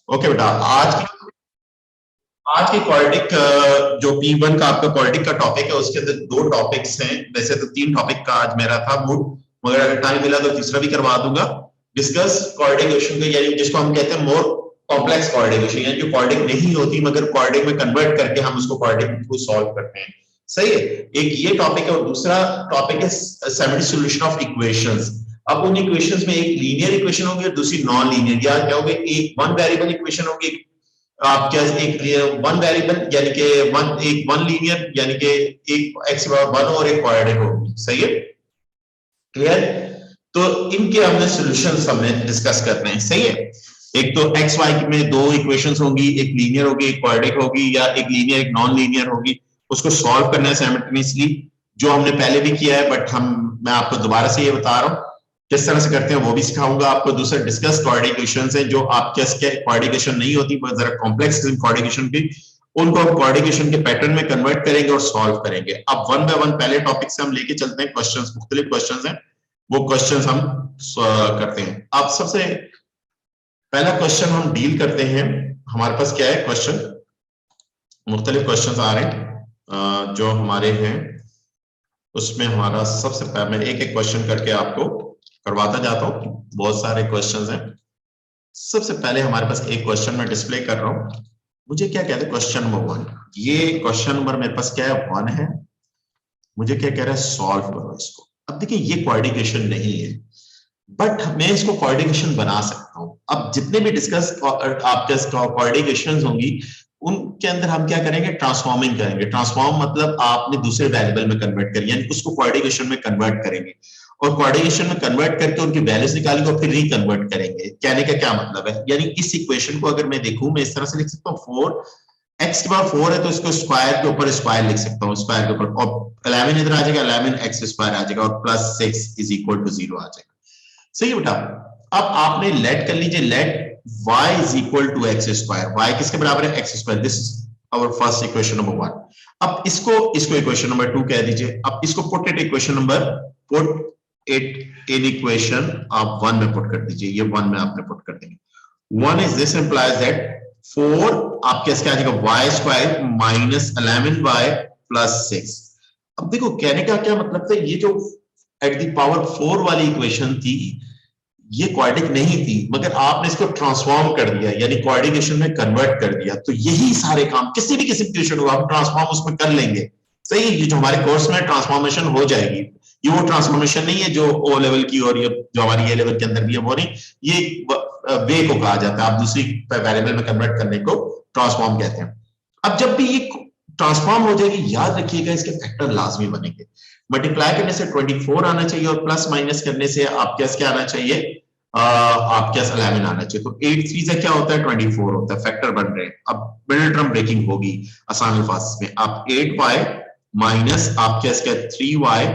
Okay बेटा, आज की क्वाड्रेटिक जो P1 का आपका क्वाड्रेटिक का टॉपिक है उसके अंदर दो टॉपिक्स हैं। वैसे तो तीन टॉपिक का आज मेरा था मूड, मगर अगर टाइम मिला तो तीसरा भी करवा दूंगा। डिस्कस कोऑर्डिनेशन का, यानी जिसको हम कहते हैं मोर कॉम्प्लेक्स कोऑर्डिनेशन, यानी जो कोऑर्डिनेट नहीं होती मगर कोऑर्डिनेट में कन्वर्ट करके हम उसको कोऑर्डिनेट को सॉल्व करते हैं। सही है, एक ये टॉपिक है और दूसरा टॉपिक है सिमेट्रिक सॉल्यूशन ऑफ इक्वेशंस। अब उन इक्वेशंस में एक लीनियर इक्वेशन होगी और दूसरी नॉन लीनियर, या क्या होगी, एक वन वेरिएबल इक्वेशन होगी, आप क्या एक वन वेरिएबल यानी कि वन लीनियर यानी कि एक एक्स वन और एक कोऑर्डिनेट होगी। सही है, क्लियर। तो इनके हमने सॉल्यूशंस हमने डिस्कस करने हैं। सही है, एक तो एक्स वाई में दो इक्वेशंस होंगी, एक लीनियर होगी एक क्वाड्रेटिक होगी, या एक लीनियर एक नॉन लीनियर होगी। उसको सॉल्व करना है साइमल्टेनियसली, जो हमने पहले भी किया है, बट मैं आपको दोबारा से ये बता रहा हूँ किस तरह से करते हैं, वो भी सिखाऊंगा आपको। दूसरा डिस्कस कोऑर्डिनेशंस है जो आपके कोऑर्डिनेशन नहीं होती, बहुत जरा कॉम्प्लेक्स कोऑर्डिनेशन की, उनको हम कोऑर्डिनेशन के पैटर्न में कन्वर्ट करेंगे और सॉल्व करेंगे। अब वन बाय वन पहले टॉपिक से हम लेके चलते हैं, क्वेश्चंस मुख्तलिफ क्वेश्चंस हैं, वो क्वेश्चंस हम करते हैं। अब सबसे पहला क्वेश्चन हम डील करते हैं। हमारे पास क्या है क्वेश्चन, मुख्तलिफ क्वेश्चंस आ रहे हैं जो हमारे हैं, उसमें हमारा सबसे पहले मैं एक एक क्वेश्चन करके आपको करवाता जाता हूं, बहुत सारे क्वेश्चंस हैं। सबसे पहले हमारे पास एक क्वेश्चन मैं डिस्प्ले कर रहा हूं, मुझे क्या कहते हैं क्वेश्चन नंबर 1। ये क्वेश्चन नंबर मेरे पास क्या है 1 है, मुझे क्या कह रहा है सॉल्व करो इसको। अब देखिए ये कोऑर्डिनेशन नहीं है, बट मैं इसको कोऑर्डिनेशन बना सकता हूं। अब जितने भी डिस्कस आपके कोऑर्डिनेशंस होंगी उनके अंदर हम क्या करेंगे, ट्रांसफॉर्मिंग करेंगे। ट्रांसफॉर्म मतलब आपने दूसरे वेरिएबल में कन्वर्ट करेंगे, यानी उसको कोऑर्डिनेशन में कन्वर्ट करेंगे और कोऑर्डिनेशन में कन्वर्ट करके उनकी वैल्यूज निकालेंगे और फिर रिकन्वर्ट करेंगे। कहने का क्या मतलब है, यानी इस इक्वेशन को अगर मैं देखूं, मैं इस तरह से लिख सकता हूँ 4 एक्स के बाद 4 है तो इसको स्क्वायर के ऊपर स्क्वायर लिख सकता हूँ, स्क्वायर के ऊपर, और 11 इधर आ जाएगा, 11 एक्स स्क्वायर आ जाएगा और प्लस 6 इज इक्वल टू 0 आ जाएगा। सही है बेटा। अब आपने लेट कर लीजिए, let y is equal to x square, y किसके बराबर है x square, this is our first equation number 1। अब इसको इक्वेशन नंबर 2 कह दीजिए। अब इसको put it equation number, put it in equation आप 1 में पुट कर दीजिए, ये 1 में आपने पुट कर देंगे। 1 इज दिस इंप्लाइज दैट 4 आपके इसके आ जाएगा y square minus 11y plus 6। अब देखो कहने का क्या मतलब था, ये जो एट द पावर 4 वाली इक्वेशन थी ये क्वाड्रेटिक नहीं थी, मगर आपने इसको ट्रांसफॉर्म कर दिया, यानी कोऑर्डिनेशन में कन्वर्ट कर दिया। तो यही सारे काम किसी भी किसी इक्वेशन को हम ट्रांसफॉर्म उसमें कर लेंगे। सही, ये जो हमारे कोर्स में ट्रांसफॉर्मेशन हो जाएगी, ये वो ट्रांसफॉर्मेशन नहीं है जो ओ लेवल की और ये जो हमारी ए लेवल के अंदर भी है वो नहीं, ये वे को कहा जाता है, आप दूसरी वेरिएबल में कन्वर्ट करने को ट्रांसफॉर्म कहते हैं। अब जब भी ये ट्रांसफॉर्म हो जाएगी, याद रखिएगा इसके फैक्टर लाजमी बनेंगे। मल्टीप्लाई करने से 24 आना चाहिए और प्लस माइनस करने से आपके पास क्या आना चाहिए, आपके पास 11 आना चाहिए। तो 8 3 से क्या होता है 24 होता है, फैक्टर बन रहे हैं। अब मिडिल टर्म ब्रेकिंग होगी आसान अल्फाज में, आप 8y माइनस आपके पास क्या 3y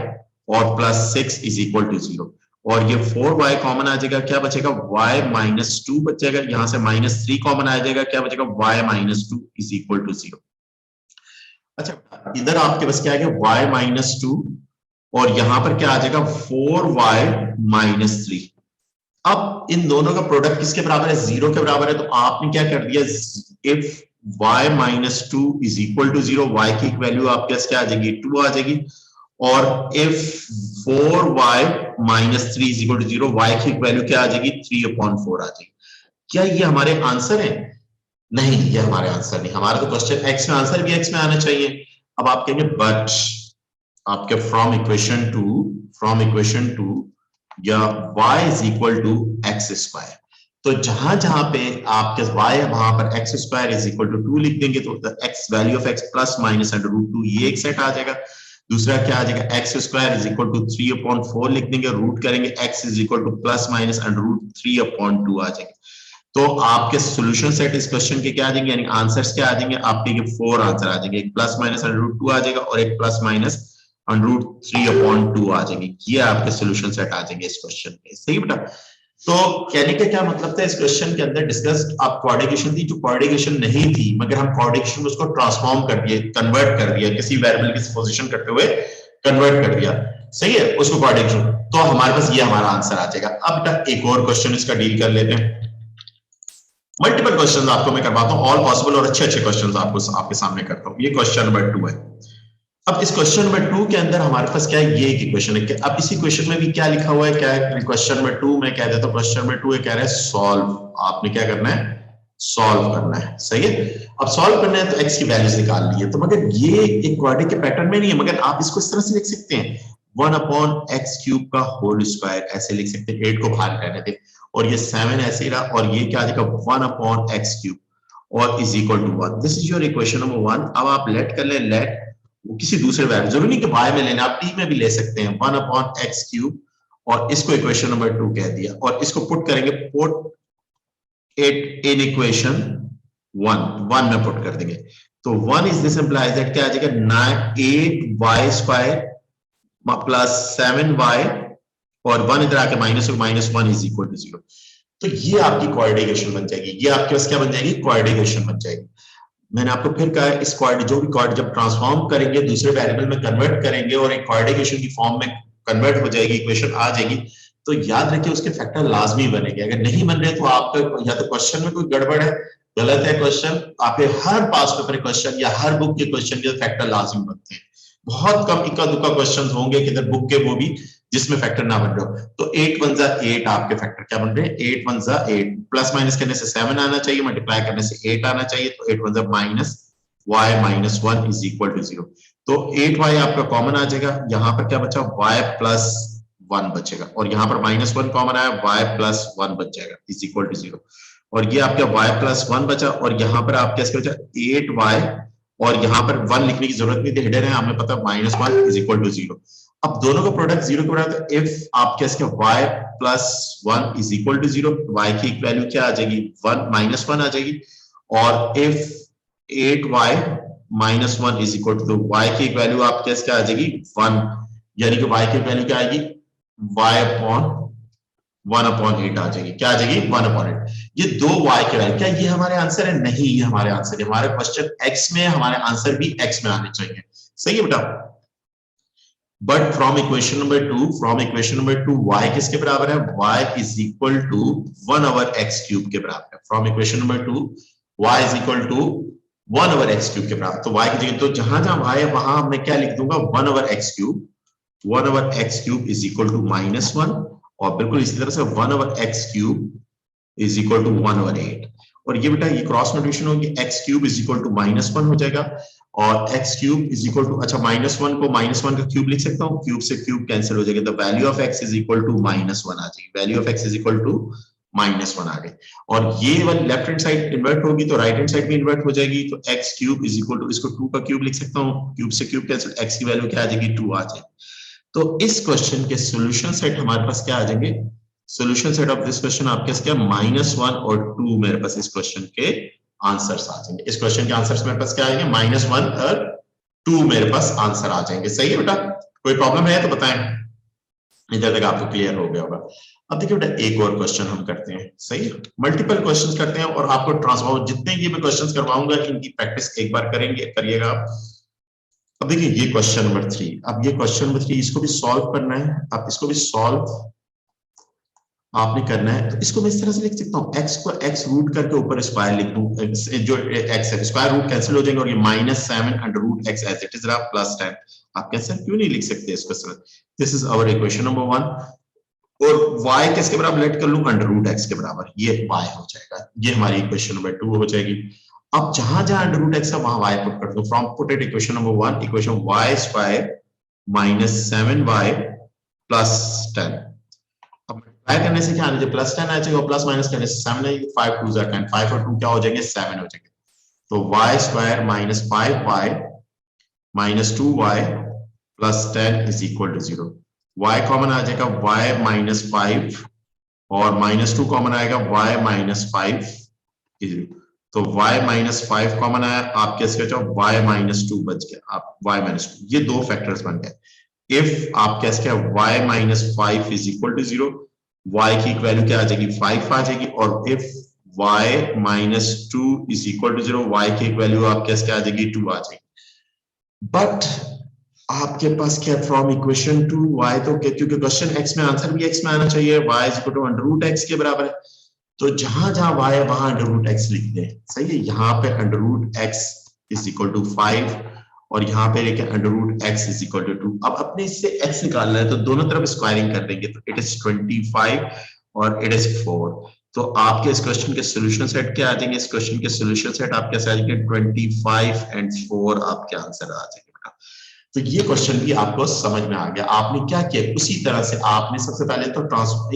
और प्लस 6 इज इक्वल टू 0, और ये 4y कॉमन आ जाएगा, क्या बचेगा y माइनस 2 बचेगा, यहां से माइनस 3 कॉमन आ जाएगा, क्या बचेगा y minus 2 is equal to 0। अच्छा इधर आपके पास क्या आ गया y माइनस 2 और यहां पर क्या आ जाएगा 4y माइनस 3। अब इन दोनों का प्रोडक्ट किसके बराबर है, 0 के बराबर है। तो आपने क्या कर दिया, if y minus 2 is equal to 0, y की वैल्यू आपके पास क्या आ जाएगी 2 आ जाएगी, और if 4y minus 3 is equal to 0, y की वैल्यू क्या आ जाएगी 3/4 आ जाएगी। क्या ये हमारे आंसर है? नहीं, ये हमारे आंसर नहीं। हमारा तो क्वेश्चन एक्स में, आंसर भी एक्स में आना चाहिए। अब आप कहेंगे बट आपके फ्रॉम इक्वेशन टू या y is equal to x square, तो जहां जहां पे आपके y है वहां पर x square is equal to 2 लिख देंगे, तो x value of x plus minus under root 2, ये एक सेट आ जाएगा। दूसरा क्या आ जाएगा, x square is equal to 3/4 लिख देंगे, रूट करेंगे x is equal to plus minus under root 3/2 आ जाएगा। तो आपके सॉल्यूशन सेट इस क्वेश्चन के क्या आ जाएंगे, यानी आंसर्स क्या आ जाएंगे आपके, 4 आंसर आ जाएंगे, एक प्लस माइनस अंडर रूट 2 आ जाएगा और एक प्लस माइनस अंडर रूट 3/2 आ जाएंगे। ये आपके सॉल्यूशन सेट आ जाएंगे इस क्वेश्चन में। सही बेटा। तो कहने का क्या मतलब था, इस क्वेश्चन के अंदर डिस्कस आप कोऑर्डिनेशन थी जो कोऑर्डिनेशन नहीं थी, मगर हम कोऑर्डिनेशन में उसको ट्रांसफॉर्म कर दिए, कन्वर्ट कर दिया, किसी वेरिएबल की पोजीशन करते हुए कन्वर्ट कर दिया। सही है, उसको कोऑर्डिनेशन, तो हमारे पास ये हमारा आंसर आ जाएगा। अब एक और क्वेश्चन इसका डील कर लेते हैं। मल्टीपल क्वेश्चन आपको मैं करवाता हूँ, ऑल पॉसिबल और अच्छे अच्छे क्वेश्चन आपको आपके सामने करता हूँ। ये क्वेश्चन नंबर 2 है। अब इस क्वेश्चन नंबर 2 के अंदर हमारे पास क्या है, ये एक इक्वेशन है। अब इसी क्वेश्चन में भी क्या लिखा हुआ है, क्या है क्वेश्चन नंबर 2 में कह देता हूं, क्वेश्चन नंबर 2 कह रहा है सॉल्व। आपने क्या करना है, सॉल्व करना है, सही है। अब सॉल्व करना है तो एक्स की वैल्यूज निकाल ली है, तो मगर ये एक क्वाड्रेटिक के पैटर्न में नहीं है, मगर आप इसको इस तरह से लिख सकते हैं 1/x³ का होल स्क्वायर, ऐसे लिख सकते हैं। 8 को बाहर रहने दें और ये 7 ऐसे ही रहा, और ये क्या आ जाएगा 1/x³ और is equal to 1। This is your equation number 1। अब आप लेट कर ले, लेट किसी दूसरे वैल्यू, जरूरी नहीं कि y में लेना, आप t में भी ले सकते हैं, 1/x³ और इसको इक्वेशन नंबर 2 कह दिया, और इसको पुट करेंगे, पुट इट इन इक्वेशन 1 में पुट कर देंगे। तो 1 इज दिस इंप्लाइज दैट क्या आ जाएगा 8y² प्लस 7y और 1 इधर आके -1 इज इक्वल टू 0। तो ये आपकी क्वाड्रेटिक बन जाएगी, ये आपके पास क्या बन जाएगी, क्वाड्रेटिक बन जाएगी। मैंने आपको फिर कहा इस क्वाड्रेटिक जो भी क्वाड्रेटिक जब ट्रांसफॉर्म करेंगे, दूसरे वेरिएबल में कन्वर्ट करेंगे और एक क्वाड्रेटिक की फॉर्म में कन्वर्ट हो जाएगी, इक्वेशन आ जाएगी, तो याद रखिए उसके फैक्टर लाजमी बनेंगे। अगर नहीं बन रहे तो आपका या तो क्वेश्चन में कोई गड़बड़ है, गलत है क्वेश्चन, आपके हर पास पेपर क्वेश्चन या हर बुक के क्वेश्चन के फैक्टर लाजमी बनते हैं। बहुत कम इक्का दुक्का क्वेश्चन होंगे किधर बुक के वो भी जिसमें फैक्टर ना बन रहे हो। तो 8 1 जा 8 आपके फैक्टर क्या बन रहे हैं, 8 1 जा 8, प्लस माइनस करने से 7 आना चाहिए, मल्टीप्लाई करने से 8 आना चाहिए, तो 8 1 जा -y-1 इज इक्वल टू 0। तो 8y आपका कॉमन आ जाएगा, यहां पर क्या बचा y प्लस 1 बचेगा, और यहां पर -1 कॉमन आया, y प्लस 1 बच जाएगा इज इक्वल टू 0। और ये आपका y प्लस 1 बचा, और यहां पर आप कैसे बचा 8y, और यहां पर 1 लिखने की जरूरत नहीं थी, हिडन है, हमें पता -1 इज इक्वल टू 0। अब दोनों का प्रोडक्ट 0 के बराबर, तो इफ आप कैसे y plus 1 is equal to 0, y की एक वैल्यू क्या आ जाएगी 1 -1 आ जाएगी, और if 8y -1 is equal to, y की एक वैल्यू आप कैसे क्या आ जाएगी 1, यानी कि y की वैल्यू क्या आएगी y अपॉन 1/8 आ जाएगी, क्या आ जाएगी 1/8। ये दो y के वैल्यू, क्या ये हमारे आंसर है, नहीं ये हमारे आंसर है, हमारे क्वेश्चन x में, हमारे आंसर भी x में आने चाहिए, सही है बेटा। But from equation number 2 y किसके बराबर है, y is equal to 1/x³ के बराबर है। From equation number 2 y is equal to 1/x³ के बराबर, तो y की जगह, तो जहां जहां y है वहां मैं क्या लिख दूंगा 1/x³ 1/x³ is equal to -1, और बिल्कुल इसी तरह से 1/x³ इज इक्वल टू 1/8, और ये बेटा ये क्रॉस मल्टीप्लिकेशन होगी, x³ इज इक्वल टू -1 हो जाएगा, और x³ इज इक्वल टू, अच्छा -1 को -1 का क्यूब लिख सकता हूँ, क्यूब से क्यूब कैंसिल हो जाएगा, तो value of x is equal to -1 आ जाएगी, value of x is equal to -1 आ गई, और ये वाली लेफ्ट हैंड साइड इन्वर्ट होगी तो राइट हैंड साइड भी इन्वर्ट हो जाएगी, तो x³ इज इक्वल टू, इसको 2 का क्यूब लिख सकता हूँ, क्यूब से क्यूब कैंसिल, x की वैल्यू क्या आ जाएगी 2 आ जाएगी। तो इस क्वेश्चन के सॉल्यूशन सेट हमारे पास क्या आ जाएंगे, solution set of this question आपके क्या -1 और 2 मेरे पास इस क्वेश्चन के आंसर्स आ जाएंगे। इस क्वेश्चन के आंसर्स मेरे पास क्या आएंगे -1 और 2 मेरे पास आंसर आ जाएंगे, सही है बेटा। कोई प्रॉब्लम है तो बताएं, इधर तक आपको क्लियर हो गया होगा। अब देखिए बेटा एक और क्वेश्चन हम करते हैं, सही है, मल्टीपल क्वेश्चंस करते हैं, और आपको ट्रांसफॉर्म जितने ये मैं क्वेश्चंस करवाऊंगा इनकी प्रैक्टिस एक बार करिएगा आप। अब देखिए ये क्वेश्चन नंबर 3, अब ये क्वेश्चन नंबर 3 इसको भी सॉल्व करना है, अब इसको भी सॉल्व आपने करना है, तो इसको मैं इस तरह से लिख सकता हूँ, x को x रूट करके ऊपर स्क्वायर लिख दूं, जो x है स्क्वायर रूट कैंसिल हो जाएंगे, और ये -7 √x एज इट इज रहा +10। आप कैसे क्यों नहीं लिख सकते इसको sir, this is our equation number 1, और y किसके बराबर लेट कर लूं √x के बराबर, ये y हो जाएगा, ये हमारी इक्वेशन नंबर 2 हो जाएगी। अब जहां जहां √x है वहां y पुट कर दो, from put it equation number 1, equation y² -7y +10, multiply करने से क्या आना चाहिए +10 आ जाएगा, और प्लस माइनस करने से 7 आएगी, 5 2 जा 10, 5 और 2 क्या हो जाएंगे 7 हो जाएंगे, तो y² -5y -2y +10 is equal to 0। y common आ जाएगा y -5 और -2 कॉमन आएगा y -5, तो y -5 कॉमन आया, आप कैसे बचा y -2 बच गया, आप y -2, ये दो फैक्टर्स बन गए। इफ आप कैसे y -5 is equal to 0, y की एक वैल्यू क्या आ जाएगी 5 आ जाएगी, और if y -2 is equal to 0, y की एक वैल्यू आप कैसे आ जाएगी 2 आ जाएगी। बट आपके पास क्या फ्रॉम इक्वेशन 2 y, तो क्योंकि क्वेश्चन x में आंसर भी x में आना चाहिए, y is equal to √x के बराबर है, तो जहां जहां y है वहां अंडर रूट एक्स लिख दें, सही है। यहाँ पे under root x is equal to 5 और यहाँ पे लेके under root x is equal to 2। अब अपने इससे x निकालना है तो दोनों तरफ स्क्वायरिंग कर देंगे, तो इट इज 25 और इट इज 4। तो आपके इस क्वेश्चन के सोल्यूशन सेट क्या आ जाएंगे? इस क्वेश्चन के सोल्यूशन सेट आपके आ जाएंगे 25 एंड 4 आपके आंसर आ जाएंगे। तो ये क्वेश्चन भी आपको समझ में आ गया। आपने क्या किया, उसी तरह से आपने सबसे पहले तो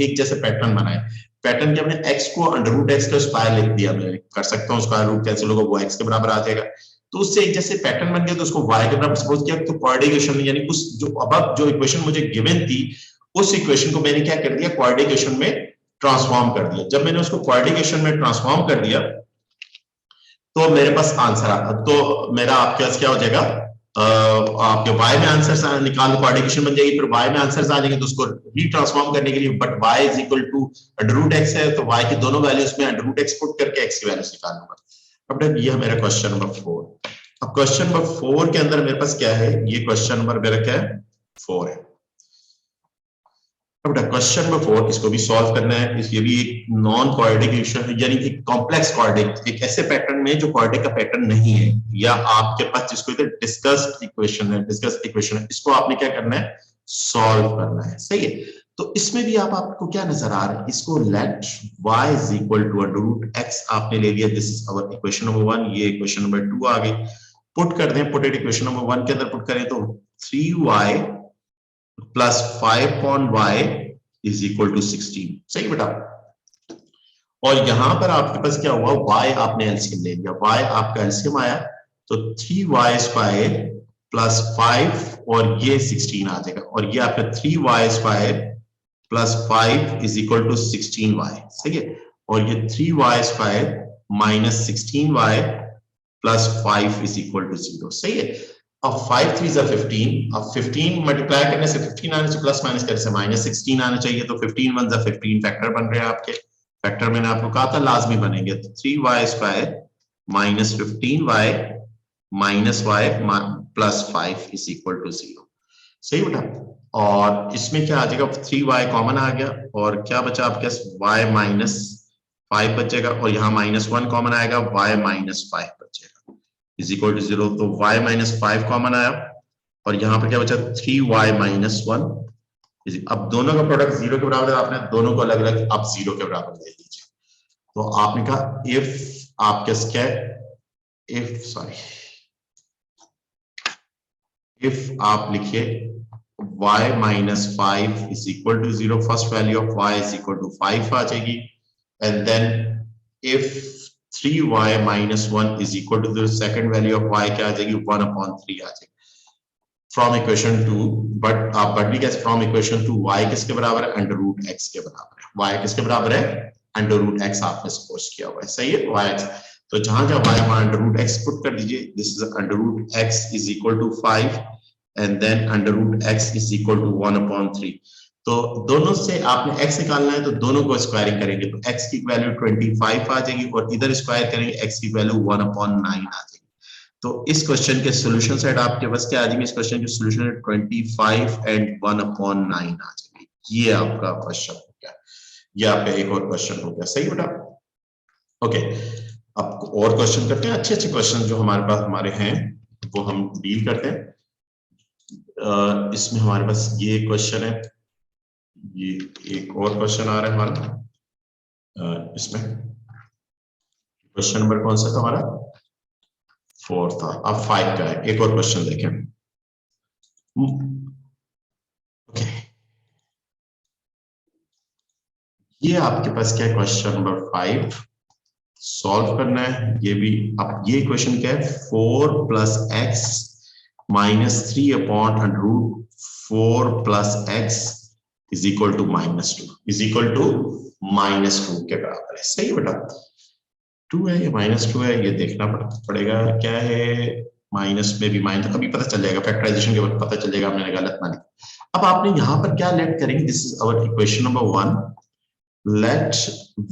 एक जैसे पैटर्न बनाए। पैटर्न के हमने x को अंडर रूट एक्स का स्क्वायर लिख दिया, मैं कर सकता हूँ स्क्वायर रूट कैंसिल होगा, वो x के बराबर आ जाएगा। तो उससे एक जैसे पैटर्न बन गया, तो उसको y के बराबर सपोज किया। तो क्वाड्रेटिक इक्वेशन यानी उस जो अब जो इक्वेशन मुझे गिवन थी उस इक्वेशन को मैंने क्या कर दिया, क्वाड्रेटिक इक्वेशन में ट्रांसफॉर्म कर दिया। जब मैंने उसको क्वाड्रेटिक इक्वेशन में ट्रांसफॉर्म कर दिया तो मेरे पास आंसर आ, तो मेरा आपके पास क्या हो जाएगा, आपके y में आंसर निकाल दो, क्वाड्रेटिक इक्वेशन बन जाएगी। फिर y में आंसर आ जाएंगे तो उसको रीट्रांसफॉर्म करने के लिए, but y is equal to under root x है तो y की दोनों वैल्यूज में अंडर रूट एक्स पुट करके x की वैल्यूज निकाल लूंगा। अब ये है मेरा क्वेश्चन नंबर 4। अब क्वेश्चन नंबर 4 के अंदर मेरे पास क्या है, ये क्वेश्चन नंबर मेरा क्या है, 4 है। क्वेश्चन नंबर 4 इसको भी सॉल्व करना है। ये भी एक नॉन क्वाड्रेटिक इक्वेशन है, यानी एक कॉम्प्लेक्स क्वाड्रेटिक, एक ऐसे पैटर्न में जो क्वाड्रेटिक का पैटर्न नहीं है, या आपके पास जिसको इधर डिस्कस्ड इक्वेशन है, डिस्कस्ड इक्वेशन है, इसको आपने क्या करना है, सॉल्व करना है, सही है। तो इसमें भी आपको क्या नजर आ रहा है, इसको let y is equal to under root x आपने ले लिया, this is our equation number 1। ये इक्वेशन नंबर 2 आ गई, पुट कर दें, पुट इट इक्वेशन नंबर 1 के अंदर पुट करें तो 3y plus 5 upon y is equal to 16, सही बेटा। और यहां पर आपके पास क्या हुआ, y आपने एलसीएम ले लिया, y आपका एलसीएम आया तो 3y स्क्वायर प्लस 5 और ये 16 आ जाएगा, और ये आपका 3y square plus 5 is equal to 16y, सही है। और ये 3y square minus 16y plus 5 is equal to 0, सही है। अब 5 3 is 15, अब 15 मल्टीप्लाई करने से 15 आने से प्लस माइनस करने से माइनस 16 आना चाहिए, तो 15 1 is 15 फैक्टर बन रहे हैं आपके। फैक्टर मैंने आपको कहा था लाजमी बनेंगे, तो 3y square minus 15y minus y plus 5 is equal to 0, सही बेटा। और इसमें क्या आ जाएगा, 3y कॉमन आ गया और क्या बचा आपके पास, y माइनस 5 बचेगा, और यहाँ माइनस 1 कॉमन आएगा, y माइनस 5 बचेगा इज इक्वल टू 0। तो y माइनस 5 कॉमन आया और यहाँ पर क्या बचा, 3y माइनस 1। अब दोनों का प्रोडक्ट 0 के बराबर है, आपने दोनों को अलग अलग आप 0 के बराबर ले लीजिए। तो आपने कहा इफ आपके क्या, इफ आप लिखिए y minus 5 is equal to 0, first value of y is equal to 5 आ जाएगी, and then if 3y minus 1 is equal to the second value of y क्या आ जाएगी, 1 अपॉन 3 आ जाएगी फ्रॉम इक्वेशन 2। बट आप भी कैसे, फ्रॉम इक्वेशन 2 y किसके बराबर है, अंडर रूट x के बराबर है। y किसके बराबर है, अंडर रूट x आपने सपोज किया हुआ है, सही है, y। तो जहां जहां y वहां अंडर रूट x पुट कर दीजिए, this is under root x is equal to 5 and then under root x is equal to 1 upon 3। तो दोनों से आपने x निकालना है तो दोनों को स्क्वायरिंग करेंगे, तो x की वैल्यू 25 आ जाएगी और इधर स्क्वायर करेंगे x की वैल्यू 1 अपॉन 9 आ जाएगी। तो इस क्वेश्चन के सॉल्यूशन साइड आपके पास क्या आ जाएंगे, इस क्वेश्चन के सॉल्यूशन है 25 एंड 1 अपॉन 9 आ जाएगी। ये आपका क्वेश्चन हो गया, ये आपका एक और क्वेश्चन हो गया, सही बेटा। ओके, अब और क्वेश्चन करते हैं, अच्छे अच्छे क्वेश्चन जो हमारे पास हमारे हैं वो हम डील करते हैं। इसमें हमारे पास ये क्वेश्चन है, ये एक और क्वेश्चन आ रहा है हमारा। इसमें क्वेश्चन नंबर कौन सा था हमारा, 4 था, अब 5 का है। एक और क्वेश्चन देखें। ओके, ये आपके पास क्या है, क्वेश्चन नंबर 5 सॉल्व करना है। ये भी अब ये क्वेश्चन क्या है, 4 plus x minus 3 upon under root 4 plus x is equal to -2, is equal to -2 के बराबर है, सही बेटा। 2 है, ये -2 है, ये देखना पड़ेगा क्या है, माइनस में भी माइनस, अभी पता चल जाएगा, फैक्टराइजेशन के वक्त पता चल जाएगा हमने गलत मानी। अब आपने यहां पर क्या लेट करेंगे, this is our equation number 1, let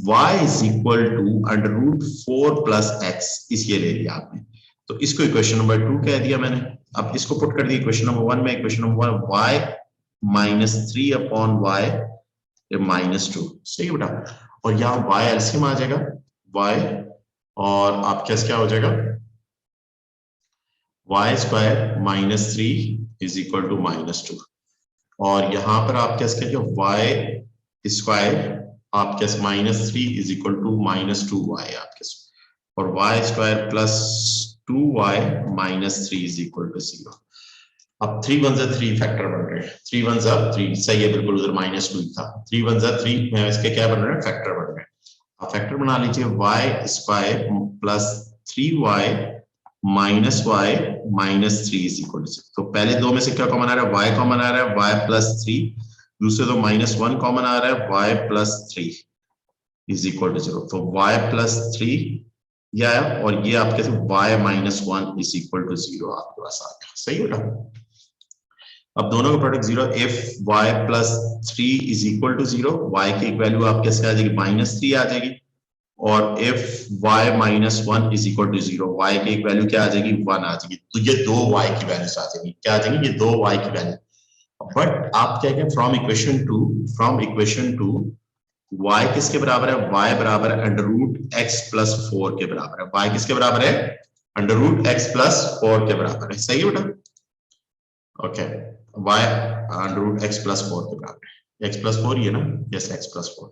y is equal to under root 4 plus x, इस ये ले लिया आपने, तो इसको इक्वेशन नंबर 2 कह दिया मैंने। अब इसको पुट कर दिया इक्वेशन नंबर 1 में, equation number 1 y minus 3 upon y -2, सही बेटा। और यहाँ y एलसीएम आ जाएगा y, और आपके पास क्या हो जाएगा y square minus 3 is equal to -2, और यहाँ पर आप क्या y स्क्वायर आपके -3 इज इक्वल टू -2y आपके, और y square plus 2y -3 is equal to 0। अब 3 1 जा 3 फैक्टर बन रहे हैं, 3 1 जा 3 सही है बिल्कुल, उधर -2 था, 3 1 जा 3 में इसके क्या बन रहे हैं फैक्टर बन रहे हैं। आप फैक्टर बना लीजिए y square plus 3y minus y minus 3 is equal to, तो पहले दो में से क्या कॉमन आ रहा है y कॉमन आ रहा है y प्लस 3, दूसरे दो -1 कॉमन आ रहा है y plus 3 is equal to 0, तो y प्लस 3 ये आया, और ये आपके y minus 1 is equal to 0 आपके पास आ गया, सही बेटा। अब दोनों का product 0, if y plus 3 is equal to 0, y की एक वैल्यू आपके आ जाएगी -3 आ जाएगी, और if y minus 1 is equal to 0, y की एक वैल्यू क्या आ जाएगी 1 आ जाएगी, तो ये दो वाई की वैल्यूज आ जाएगी, क्या आ जाएंगी ये दो वाई की वैल्यू। बट आप क्या कहें फ्रॉम इक्वेशन टू y किसके बराबर है, y बराबर है √x प्लस 4 के बराबर है, y किसके बराबर है √x प्लस 4 के बराबर है, सही है बेटा। ओके y √x प्लस 4 के बराबर है, x प्लस 4 ये ना, यस x प्लस 4,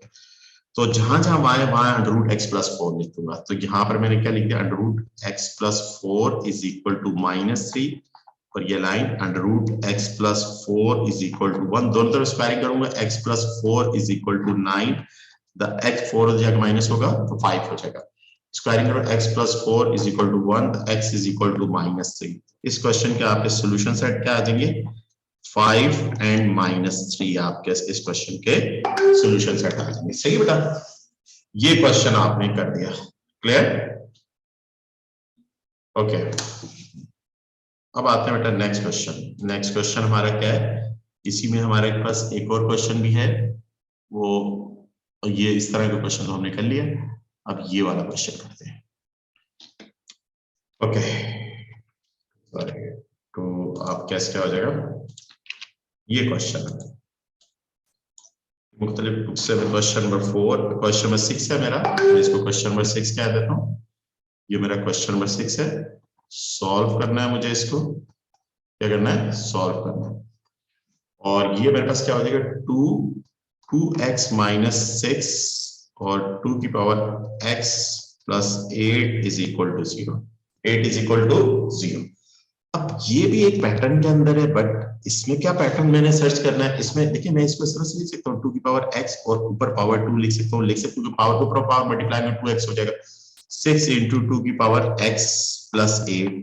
तो जहां जहां y वहां √x प्लस 4 लिख दूंगा, तो यहां पर मैंने क्या लिख दिया √x plus 4 is equal to -3, और ये line √x plus 4 is equal to 1, दोनों तरफ स्क्वायरिंग करूंगा, x plus 4 is equal to 9, the x 4 हो जाएगा माइनस होगा तो 5 हो जाएगा, स्क्वायरिंग करो x plus 4 is equal to 1, x is equal to -3। इस क्वेश्चन के आपके सॉल्यूशन सेट क्या आ जाएंगे 5 एंड -3 आपके इस क्वेश्चन के सॉल्यूशन सेट आ जाएंगे, सही बेटा। ये क्वेश्चन आपने कर दिया, क्लियर, ओके। अब आते हैं बेटा नेक्स्ट क्वेश्चन हमारा क्या है, इसी में हमारे पास एक और क्वेश्चन भी है, वो ये इस तरह का क्वेश्चन तो हमने कर लिया, अब ये वाला क्वेश्चन करते हैं, ओके। तो आप कैसे क्या हो जाएगा, ये क्वेश्चन मुख्तलिफ बुक से क्वेश्चन नंबर 4, क्वेश्चन नंबर 6 है मेरा, मैं इसको क्वेश्चन नंबर 6 कह देता हूँ, ये मेरा क्वेश्चन नंबर 6 है, सॉल्व करना है मुझे, इसको क्या करना है सॉल्व करना है, और ये मेरे पास क्या हो जाएगा 2x माइनस 6 और 2 की power x plus 8 is equal to 0, 8 is equal to 0। अब ये भी एक पैटर्न के अंदर है, बट इसमें क्या पैटर्न मैंने सर्च करना है, इसमें देखिए मैं इसको इस तरह से लिख सकता हूँ 2 की पावर x और ऊपर पावर 2 लिख सकता हूँ, पावर को पावर मल्टीप्लाई में 2x हो जाएगा, 6 इंटू 2 की पावर x प्लस 8,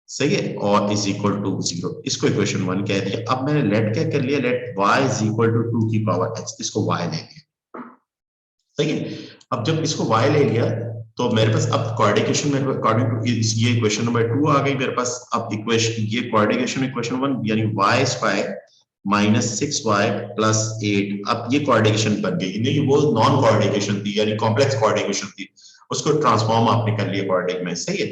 सही है, और इज इक्वल टू 0, इसको इक्वेशन 1 कह दिया। अब मैंने लेट क्या कर लिया, let y is equal to 2 की पावर x, इसको y ले लिया, सही है। अब जब इसको y ले लिया तो मेरे पास अब कोऑर्डिनेशन में अकॉर्डिंग टू ये इक्वेशन नंबर 2 आ गई मेरे पास, अब इक्वेशन ये कोऑर्डिनेशन इक्वेशन 1 यानी y square minus 6y plus 8, अब ये कोऑर्डिनेशन बन गई, नहीं वो नॉन कोऑर्डिनेशन थी यानी कॉम्प्लेक्स कोऑर्डिनेशन थी, उसको ट्रांसफॉर्म आपने कर लिया कोऑर्डिनेट में, सही है।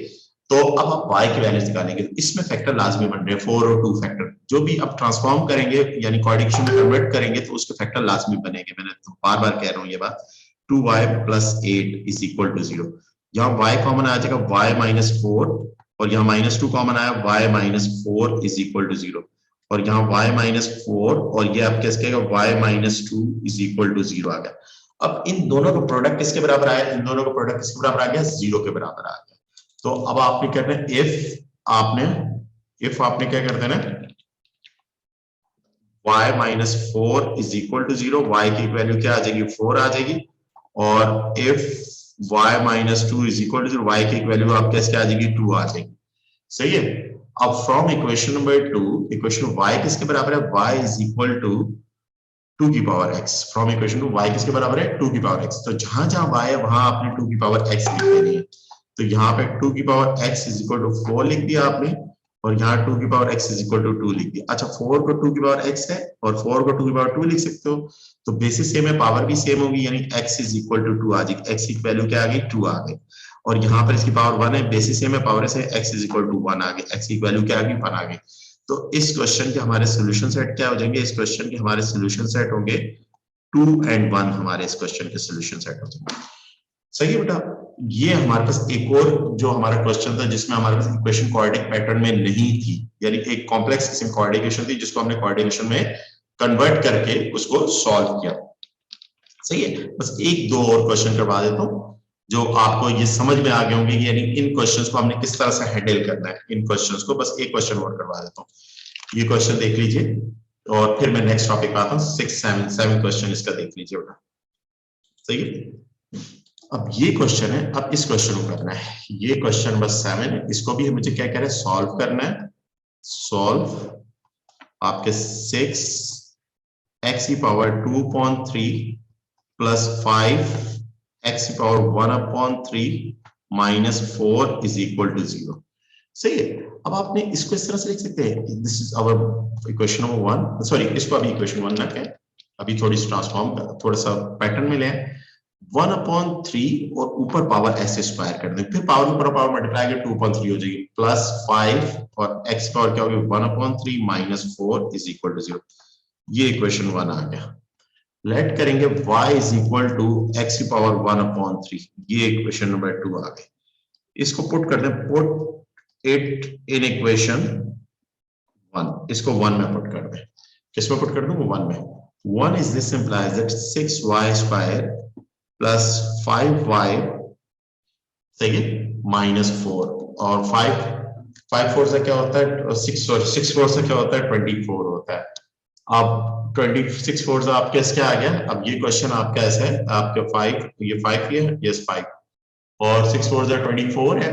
तो अब आप y की वैल्यूज निकालेंगे, तो इसमें फैक्टर लाजमी बन रहे हैं 4 और 2 फैक्टर, जो भी आप ट्रांसफॉर्म करेंगे यानी कोऑर्डिनेशन में कन्वर्ट करेंगे तो उसके फैक्टर लाजमी बनेंगे, मैंने तो बार बार कह रहा हूं ये बात। 2y plus 8 is equal to 0, यहाँ y कॉमन आ जाएगा y माइनस 4, और यहाँ -2 कॉमन आया y minus 4 is equal to 0, और यहाँ y माइनस 4 और ये आप कैसे कहेगा y minus 2 is equal to 0 आ गया। अब इन दोनों का प्रोडक्ट किसके बराबर आया, इन दोनों का प्रोडक्ट किसके बराबर आ गया 0 के बराबर आ गया। तो अब आपने क्या करना है, इफ आपने क्या कर देना y minus 4 is equal to 0, y की वैल्यू क्या आ जाएगी 4 आ जाएगी, और if y minus 2 is equal to 0, y की वैल्यू आपके क्या आ जाएगी 2 आ जाएगी, सही है। अब from equation number 2, equation y किसके बराबर है, y इज इक्वल टू 2 की power x, from equation to y किसके बराबर है 2 की पावर x, तो जहां जहां y है वहां आपने 2 की पावर x लिख देनी है, तो यहाँ पे 2 की power x is equal to 4 लिख दिया आपने, और यहाँ 2 की power x is equal to 2 लिख दिया। अच्छा 4 को 2 की पावर x है और 4 को 2 की पावर 2 लिख सकते हो, तो बेसिस सेम है, पावर भी सेम होगी, यानी x इज इक्वल टू 2 आ जाएगी, x की वैल्यू क्या आ गई 2 आ गई, और यहाँ पर इसकी पावर 1 है, बेसिस सेम है, पावर से x इज इक्वल टू 1 आ गई, x की वैल्यू क्या आ गई 1 आ गई। तो इस क्वेश्चन के हमारे सोल्यूशन सेट क्या हो जाएंगे, इस क्वेश्चन के हमारे सोल्यूशन सेट होंगे 2 and 1 हमारे इस क्वेश्चन के सोल्यूशन सेट हो जाएंगे। सही है बेटा। ये हमारे पास एक और जो हमारा क्वेश्चन था जिसमें हमारे पास इक्वेशन क्वाड्रेटिक पैटर्न में नहीं थी, यानी एक कॉम्प्लेक्स किस्म क्वाड्रेटिक इक्वेशन थी जिसको हमने क्वाड्रेटिक इक्वेशन में कन्वर्ट करके उसको सॉल्व किया। सही है। बस एक दो और क्वेश्चन करवा देता हूं जो आपको ये समझ में आ गए होंगे, यानी इन क्वेश्चंस को हमने किस तरह से हैंडल करना है। इन क्वेश्चंस को बस एक क्वेश्चन और करवा देता हूं। ये क्वेश्चन देख लीजिए और फिर मैं नेक्स्ट टॉपिक पे आता हूं। 6 7 क्वेश्चन इसका देख लीजिए बेटा। सही है। अब ये क्वेश्चन है, अब इस क्वेश्चन को करना है। ये क्वेश्चन नंबर 7 है, इसको भी मुझे क्या कह रहे हैं, सॉल्व करना है। सॉल्व आपके 6 x की पावर 2/3 प्लस 5 x की power 1/3 minus 4 is equal to 0। सही है। अब आपने इसको इस तरह से लिख सकते हैं, this is our equation number 1, sorry इसको अभी इक्वेशन 1 ना कहें, अभी थोड़ी ट्रांसफॉर्म थोड़ा सा पैटर्न में ले 1/3 और ऊपर पावर s स्क्वायर कर दें, फिर पावर ऊपर पावर मल्टीप्लाई करके 2/3 हो जाएगी, प्लस 5 और x पावर क्या होगी 1/3 माइनस 4 इज इक्वल टू 0। ये इक्वेशन 1 आ गया। लेट करेंगे y is equal to x की पावर 1/3, ये इक्वेशन नंबर 2 आ गई। इसको पुट कर दें, पुट इट इन इक्वेशन 1, इसको 1 में पुट कर दें। किसमें पुट कर दूं? 1 में। 1 is this implies that 6y square plus 5y, सही है, माइनस 4 और 5 4 से क्या होता है 6 4 से क्या होता है 24 होता है। अब 26 4 से आपके क्या आ गया। अब ये क्वेश्चन आपका ऐसा है, आपके 5 ये 5 ये है, यस 5 और 6 4 से 24 है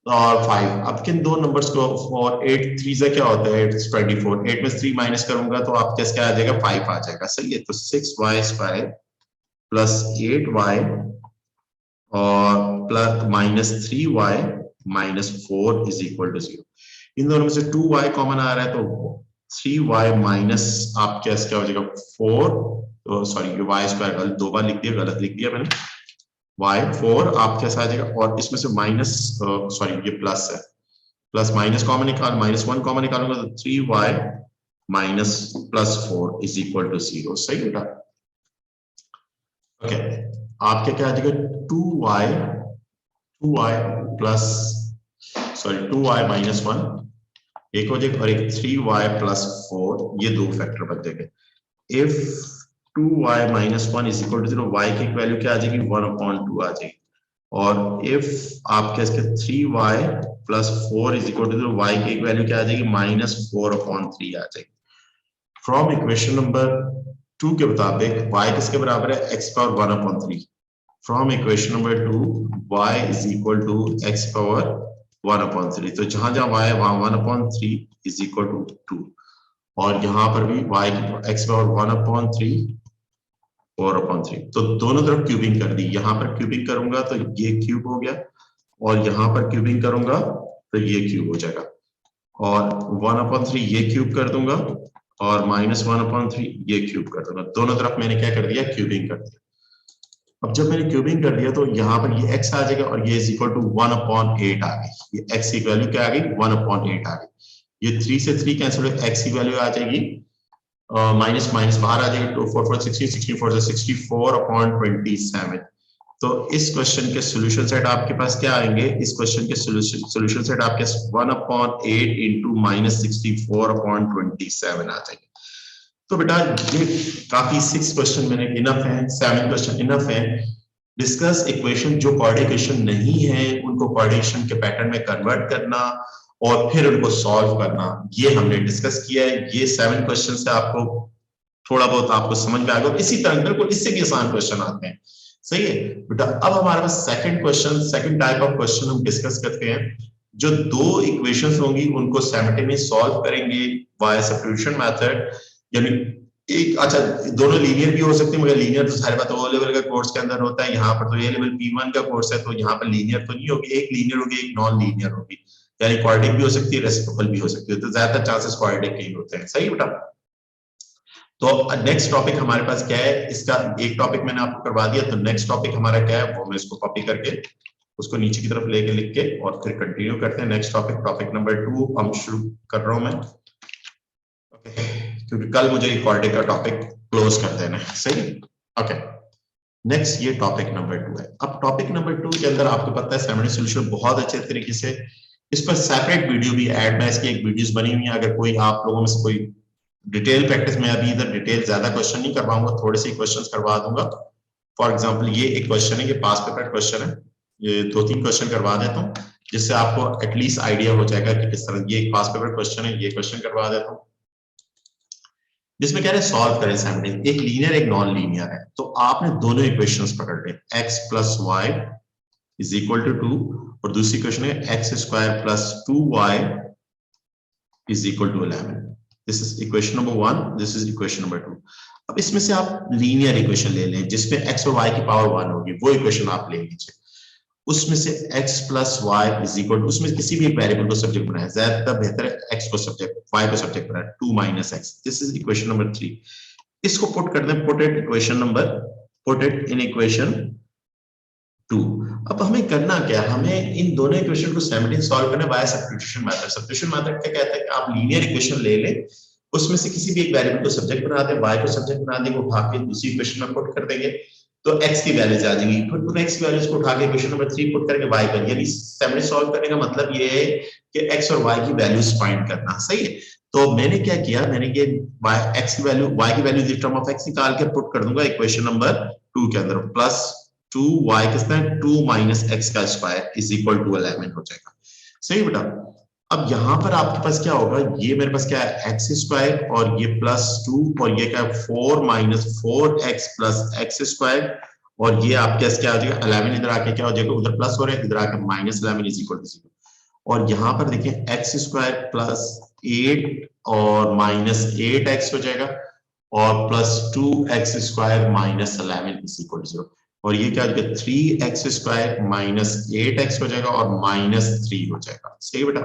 और 5। अब किन दो नंबर्स को, और 8 3 से क्या होता है 24, 8 में 3 माइनस करूंगा तो आपके क्या आ जाएगा 5 आ जाएगा। सही है। तो 6y स्क्वायर प्लस 8y और plus minus 3y minus 4 is equal to 0। इन दोनों में से 2y कॉमन आ रहा है तो 3y माइनस आपके क्या हो जाएगा 4, तो सॉरी ये y स्क्वायर गलत 2 बार लिख दिया, गलत लिख दिया मैंने, y 4 आप कैसा आ जाएगा, और इसमें से माइनस सॉरी ये प्लस है, प्लस माइनस कॉमन निकाल, माइनस 1 कॉमन निकालूंगा तो 3y minus plus 4 is equal to 0। सही बेटा। ओके, आपके क्या आ जाएगा 2y plus sorry 2y minus 1 एक हो जाएगा और एक 3y प्लस 4, ये दो फैक्टर बन जाएंगे। If 2y minus 1 is equal to 0, y की वैल्यू क्या आ जाएगी 1/2 आ जाएगी, और इफ आपके इसके 3y plus 4 is equal to 0, y की वैल्यू क्या आ जाएगी माइनस 4/3 आ जाएगी। फ्रॉम इक्वेशन नंबर 2 के मुताबिक y किसके बराबर है x power 1/3। From equation number 2 y is equal to x power 1/3, तो जहां जहां y है वहां 1/3 इज इक्वल टू 2, और यहां पर भी y की x पावर 1/3 4/3, तो दोनों तरफ क्यूबिंग कर दी। यहां पर क्यूबिंग करूंगा तो ये क्यूब हो गया, और यहां पर क्यूबिंग करूंगा तो ये क्यूब हो जाएगा, और 1/3 ये क्यूब कर दूंगा और माइनस 1/3 ये क्यूब कर दूंगा। दोनों तरफ मैंने क्या कर दिया क्यूबिंग कर दिया। अब जब मैंने क्यूबिंग कर दिया तो यहाँ पर ये x आ जाएगा और ये इज इक्वल टू 1/8 आ गई। ये x की वैल्यू क्या आ गई 1/8 आ गई। ये 3 से 3 कैंसिल हो, x की वैल्यू आ जाएगी माइनस माइनस बाहर आ जाएगी 2 4 4 60 64 से 64/27। तो इस क्वेश्चन के सॉल्यूशन सेट आपके पास क्या आएंगे, इस क्वेश्चन के सॉल्यूशन सेट आपके 1/8 इंटू माइनस 64/27 आ जाएंगे। तो बेटा ये काफी 6 क्वेश्चन मैंने इनफ है, 7 क्वेश्चन इनफ है। डिस्कस इक्वेशन जो क्वाड्रेटिक इक्वेशन नहीं है उनको क्वाड्रेटिक के पैटर्न में कन्वर्ट करना और फिर उनको सॉल्व करना, ये हमने डिस्कस किया है। ये 7 क्वेश्चन से आपको थोड़ा बहुत आपको समझ में आएगा, इसी तरह बिल्कुल इससे भी आसान क्वेश्चन आते हैं। सही है बेटा। अब हमारे पास second question, second type of question हम डिस्कस करते हैं, जो दो इक्वेशंस होंगी उनको साइमल्टेनियस सॉल्व करेंगे बाय सब्स्टिट्यूशन मेथड। यानी एक, अच्छा दोनों लीनियर भी हो सकते हैं, मगर लीनियर तो सारी बात ओ लेवल का कोर्स के अंदर होता है, यहाँ पर तो ए लेवल P1 का कोर्स है, तो यहाँ पर लीनियर तो नहीं होगी, एक लीनियर होगी एक नॉन लीनियर होगी, यानी क्वाड्रेटिक भी हो सकती है रेसिप्रोकल भी हो सकती है, तो ज्यादातर चांसेस क्वाड्रेटिक के ही होते हैं। सही बेटा। तो नेक्स्ट टॉपिक हमारे पास क्या है, इसका एक टॉपिक मैंने आपको करवा दिया, तो नेक्स्ट टॉपिक हमारा क्या है वो मैं इसको कॉपी करके उसको नीचे की तरफ लेके लिख के और फिर कंटिन्यू करते हैं। नेक्स्ट टॉपिक, टॉपिक नंबर 2 हम शुरू कर रहा हूं मैं, क्योंकि कल मुझे क्वाड्रेटिक का टॉपिक क्लोज कर देना है, सही। ओके, नेक्स्ट ये टॉपिक नंबर 2 है। अब टॉपिक नंबर 2 के अंदर आपको पता है सेमेटिक सॉल्यूशन बहुत अच्छे तरीके से, इस पर सेपरेट वीडियो भी ऐड में इसकी एक वीडियोस बनी हुई है। अगर कोई आप लोगों में से कोई डिटेल प्रैक्टिस में, अभी इधर डिटेल ज्यादा क्वेश्चन नहीं करवाऊंगा, थोड़े से क्वेश्चंस करवा दूंगा। फॉर एग्जांपल ये एक क्वेश्चन है, ये पास पेपर क्वेश्चन है, ये 2-3 क्वेश्चन करवा देता हूँ जिससे आपको एटलीस्ट आइडिया हो जाएगा कि किस तरह। ये एक पास पेपर क्वेश्चन है, ये क्वेश्चन करवा देता हूँ जिसमें कह रहे हैं सॉल्व करें साइमल्टेनियस, एक लीनियर एक नॉन लीनियर है। तो आपने दोनों इक्वेशंस पकड़ ले, x + y = 2 और दूसरी इक्वेशन है x² + 2y = 11। This is equation number 1, this is equation number 2। अब इसमें से आप लीनियर इक्वेशन ले लें जिसमें x और y की पावर 1 होगी, वो इक्वेशन आप ले लीजिए। उसमें से x + y = उसमें किसी भी एक वेरिएबल को सब्जेक्ट बनाए, ज्यादा बेहतर है x को सब्जेक्ट, y को सब्जेक्ट बनाए, 2 - x। This is equation number 3। इसको पुट कर दें, पुट इट इन इक्वेशन 2। अब हमें करना क्या है, हमें इन दोनों इक्वेशन को साइमल्टेनियसली सॉल्व करना by substitution method. Substitution method क्या कहता है कि आप लीनियर इक्वेशन ले लें, उसमें से किसी भी एक वेरिएबल को सब्जेक्ट बना दें, y को सब्जेक्ट बना देंगे, उठा के दूसरी इक्वेशन में पुट कर देंगे तो x की वैल्यूज आ जाएंगी। फिर उन x की वैल्यूज को उठा के इक्वेशन नंबर 3 पुट करके y पर, यानी साइमल्टेनियसली सॉल्व करने का मतलब ये है कि x और y की वैल्यूज फाइंड करना, सही है। तो मैंने क्या किया, मैंने ये x की वैल्यू, y की वैल्यू इस टर्म ऑफ x निकाल के पुट कर दूंगा इक्वेशन नंबर 2 के अंदर, प्लस 2y कितना है 2 - x² = 11 हो जाएगा, सही बेटा। अब यहां पर आपके पास क्या होगा, ये मेरे पास क्या है x² और ये +2 और ये क्या है 4 - 4x + x² और ये आपके क्या हो जाएगा 11, इधर आके क्या हो जाएगा, उधर प्लस हो रहा है, इधर आके -11 = 0। और यहां पर देखिए x² + 8 और -8x हो जाएगा और +2x² - 11 = 0। और ये क्या हो जाएगा 3x² - 8x हो जाएगा और -3 हो जाएगा, सही बेटा।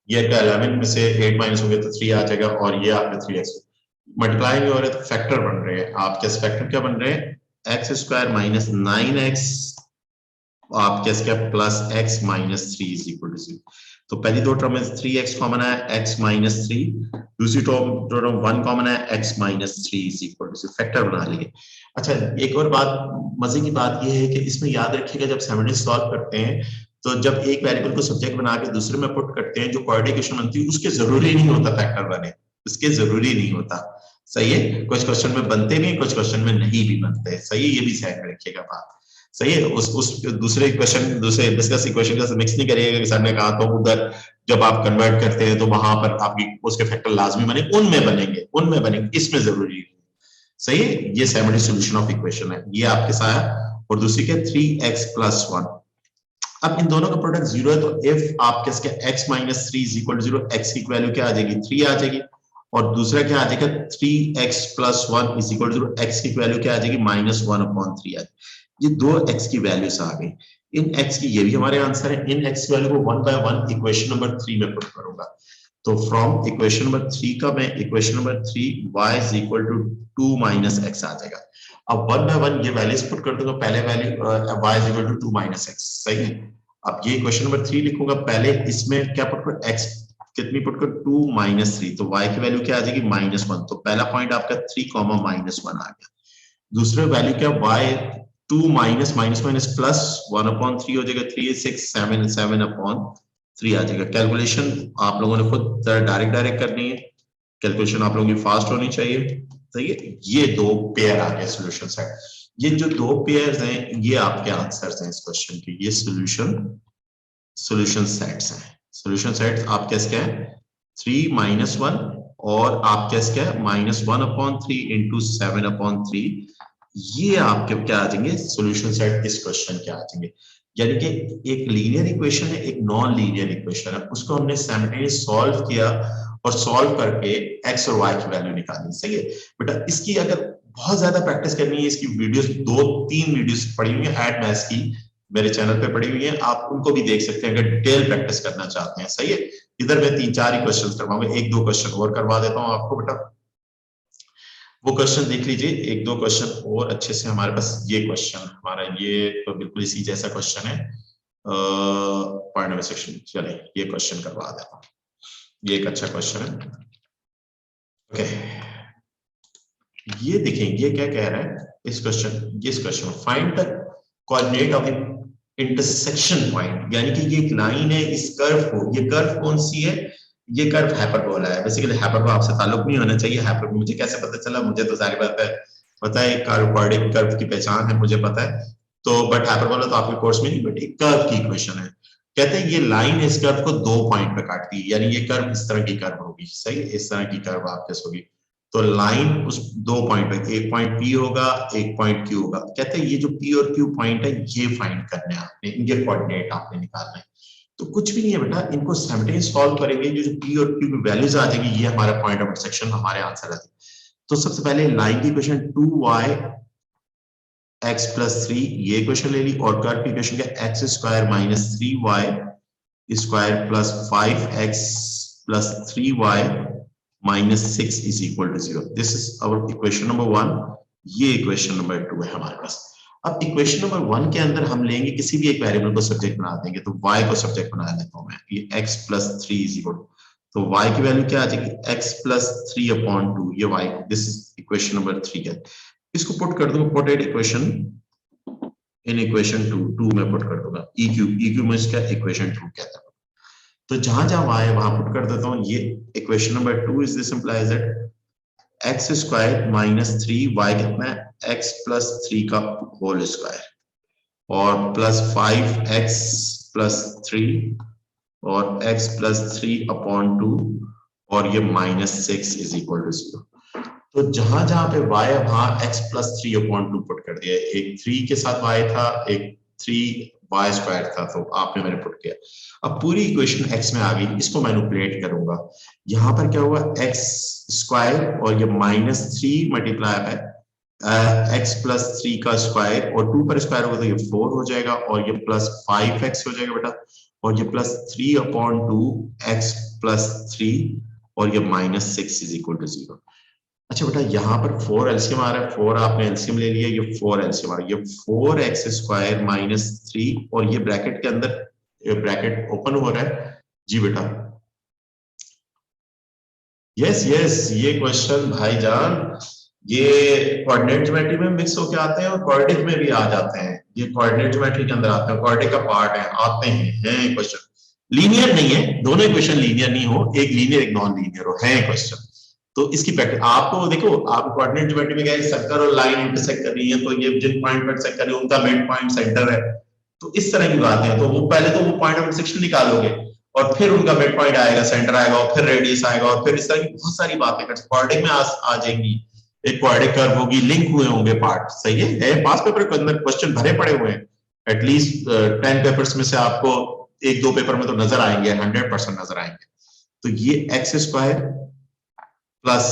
ये 11 में से 8 माइनस हो गया तो 3 आ जाएगा और ये आपका 3x मल्टीप्लाई नहीं हो रहे तो फैक्टर बन रहे हैं। आपके फैक्टर क्या बन रहे हैं, x² - 9x आपके क्या +x - 3 = 0। तो पहली दो टर्म में 3x कॉमन है, x - 3, दूसरी टर्म 1 कॉमन है, x - 3 = 0, फैक्टर बना लिए। अच्छा, एक और बात, मजे की बात ये है कि इसमें याद रखिएगा जब साइमल्टेनियसली सॉल्व करते हैं तो जब एक वेरिएबल को सब्जेक्ट बना के दूसरे में पुट करते हैं, जो कोऑर्डिनेट इक्वेशन बनती है उसके जरूरी नहीं होता फैक्टर बने, उसके जरूरी नहीं होता, सही है। कुछ क्वेश्चन में बनते भी, कुछ क्वेश्चन में नहीं भी बनते, सही है, ये भी ध्यान में रखिएगा बात, सही है। उस दूसरे क्वेश्चन, दूसरे डिस्कस इक्वेशन का मिक्स नहीं करिएगा कि सर ने कहा तो उधर जब आप कन्वर्ट करते हैं तो वहां पर आपकी उसके फैक्टर लाजमी बने, उनमें बनेंगे, इसमें जरूरी नहीं, सही है। ये साइमल्टेनियस सॉल्यूशन ऑफ इक्वेशन है, ये आपके साथ। और दूसरी के 3x + 1। अब इन दोनों का प्रोडक्ट 0 है तो इफ आप किसके x - 3 = 0, x की वैल्यू क्या आ जाएगी 3 आ जाएगी और दूसरा क्या आ जाएगा 3x + 1 = 0, x की वैल्यू क्या आ जाएगी -1/3 आ जाएगी। ये दो x की वैल्यूज आ गई, इन x की, ये भी हमारे आंसर है, इन x की वैल्यू को 1 बाय 1 इक्वेशन नंबर 3 में पुट करूंगा। तो फ्रॉम इक्वेशन नंबर 3 का मैं इक्वेशन नंबर 3 y = 2 - x आ जाएगा। अब 1 बाय 1 ये वैल्यूज पुट कर दूंगा, पहले वैल्यू y = 2 - x, सही है। अब ये क्वेश्चन नंबर 3 लिखूंगा, पहले इसमें क्या पुट कर, x कितनी पुट कर 2 - 3, तो y की वैल्यू क्या आ जाएगी -1, तो पहला पॉइंट आपका 3, -1 आ गया। दूसरा वैल्यू क्या y 2 - +1/3 हो जाएगा, 3 6 7 7/3 आ जाएगा। कैलकुलेशन आप लोगों ने खुद डायरेक्ट करनी है, कैलकुलेशन आप लोगों की फास्ट होनी चाहिए, सही है। ये दो पेयर आ गए सॉल्यूशन सेट, ये जो दो पेयर्स हैं ये आपके आंसर्स हैं इस क्वेश्चन के, ये सॉल्यूशन सेट्स हैं। सॉल्यूशन सेट्स आपके क्या है 3 - 1 और आपके क्या है -1/3 × 7/3, ये आपके क्या आ जाएंगे सॉल्यूशन सेट इस क्वेश्चन के आ जाएंगे। यानी कि एक लीनियर इक्वेशन है, एक नॉन लीनियर इक्वेशन है, उसको हमने साइमल्टेनियसली सॉल्व किया और सॉल्व करके x और y की वैल्यू निकाली, सही है बेटा। इसकी अगर बहुत ज्यादा प्रैक्टिस करनी है, इसकी वीडियोस 2-3 वीडियोस पड़ी हुई है एड मैथ्स की, मेरे चैनल पे पड़ी हुई है, आप उनको भी देख सकते हैं अगर डिटेल प्रैक्टिस करना चाहते हैं, सही है। इधर मैं 3-4 ही क्वेश्चंस करवाऊंगा, 1-2 क्वेश्चन और करवा देता हूं आपको बेटा, वो क्वेश्चन देख लीजिए। 1-2 क्वेश्चन और अच्छे से हमारे पास, ये क्वेश्चन हमारा ये तो बिल्कुल इसी जैसा क्वेश्चन है, पढ़ने सेक्शन, चले ये क्वेश्चन करवा देता हूं, ये एक अच्छा क्वेश्चन है। ओके, ये देखें ये क्या कह रहा है इस क्वेश्चन में, find the coordinate of intersection point, यानी कि ये एक लाइन है, इस कर्व को, ये कर्व कौन सी है, ये कर्व हाइपरबोला है। बेसिकली हाइपरबोला आपसे ताल्लुक नहीं होना चाहिए, हाइपरबोला मुझे कैसे पता चला, मुझे तो सारी बात है पता है, कार्डिक कर्व की पहचान है मुझे पता है, तो बट हाइपरबोला तो आपके कोर्स में नहीं, बट एक कर्व की इक्वेशन है। कहते हैं ये लाइन इस कर्व को 2 पॉइंट पे काटती है, यानी ये कर्व इस तरह की कर्व होगी, सही, इस तरह की कर्व आपके होगी। तो लाइन उस 2 पॉइंट पे, एक पॉइंट पी होगा, एक पॉइंट क्यू होगा। कहते हैं ये जो पी और क्यू पॉइंट है ये फाइंड करने हैं आपने, इनके कोऑर्डिनेट आपने निकालने हैं। तो कुछ भी नहीं है बेटा, इनको सिमल्टेनियस सॉल्व करेंगे, जो पी और क्यू की वैल्यूज आ जाएगी, ये हमारा पॉइंट ऑफ इंटरसेक्शन, हमारे आंसर आ जाएंगे। तो सबसे पहले लाइन की इक्वेशन 2y x प्लस 3 ये इक्वेशन ले ली, और कर्व की इक्वेशन क्या, x square minus 3y square plus 5x plus 3y minus 6 is equal to 0। This is our equation number 1, ये इक्वेशन नंबर 2 है हमारे पास। अब इक्वेशन नंबर 1 के अंदर हम लेंगे किसी भी एक वेरिएबल को सब्जेक्ट बना देंगे, तो y को सब्जेक्ट बना लेता हूं मैं, ये x प्लस 3 इज इक्वल, तो y की वैल्यू क्या आ जाएगी, x प्लस 3 अपॉन 2, ये y, this is equation number 3 है। इसको पुट कर दूंगा, put at equation in equation 2 में पुट कर दूंगा, eq में इसका इक्वेशन 2 कहता है। तो जहां जहां y है वहां पुट कर देता हूं, ये equation number 2 is this implies that x square minus 3 y कितना है, x प्लस 3 का होल स्क्वायर, और प्लस 5x प्लस 3 और x प्लस 3 अपॉन 2, और ये माइनस 6 इज इक्वल टू 0। तो जहां जहां पे y है वहां x प्लस 3 अपॉन 2 पुट कर दिया, एक 3 के साथ y था, एक 3y स्क्वायर था, तो आपने मैंने पुट किया। अब पूरी इक्वेशन x में आ गई, इसको मैनिपुलेट करूंगा। यहाँ पर क्या हुआ, x स्क्वायर और ये माइनस 3 मल्टीप्लाई है x प्लस 3 का स्क्वायर, और 2 पर स्क्वायर होगा तो ये 4 हो जाएगा, और ये प्लस 5x हो जाएगा बेटा, और ये प्लस 3 अपॉन 2 x प्लस 3, और ये माइनस 6 इज इक्वल टू 0। अच्छा बेटा यहाँ पर 4 एलसीएम आ रहा है, 4 आपने एलसीएम ले लिया, ये 4 एलसीएम आ रहा है, ये 4x स्क्वायर माइनस 3, और ये ब्रैकेट के अंदर, ये ब्रैकेट ओपन हो रहा है जी बेटा। यस यस, ये क्वेश्चन भाईजान ये कोऑर्डिनेट ज्योमेट्री में मिक्स होके आते हैं और क्वाड्रेटिक में भी आ जाते हैं, ये कोऑर्डिनेट ज्योमेट्री के अंदर आते हैं, क्वाड्रेटिक का पार्ट है, आते हैं क्वेश्चन, लीनियर नहीं है, दोनों इक्वेशन लीनियर नहीं हो, एक लीनियर एक नॉन लीनियर हो, है क्वेश्चन। तो इसकी प्रैक्टिस आपको देखो, आप कोऑर्डिनेट ज्योमेट्री में गए, सर्कल और लाइन इंटरसेक्ट कर रही है, तो ये जिन पॉइंट पर इंटरसेक्ट कर रही है उनका मिड पॉइंट सेंटर है, तो इस तरह की बात है। तो वो पहले तो वो पॉइंट ऑफ इंटरसेक्शन निकालोगे, और फिर उनका मिड पॉइंट आएगा, सेंटर आएगा, और फिर रेडियस आएगा, और फिर इस तरह की बहुत सारी बातें कर क्वाड्रेटिक में आ जाएंगी। एक क्वाड्रेटिक कर्व होगी, लिंक हुए होंगे पार्ट, सही है। पास पेपर के अंदर क्वेश्चन भरे पड़े हुए हैं, एटलीस्ट 10 पेपर्स में से आपको 1-2 पेपर में तो नजर आएंगे, 100% नजर आएंगे। तो ये x square plus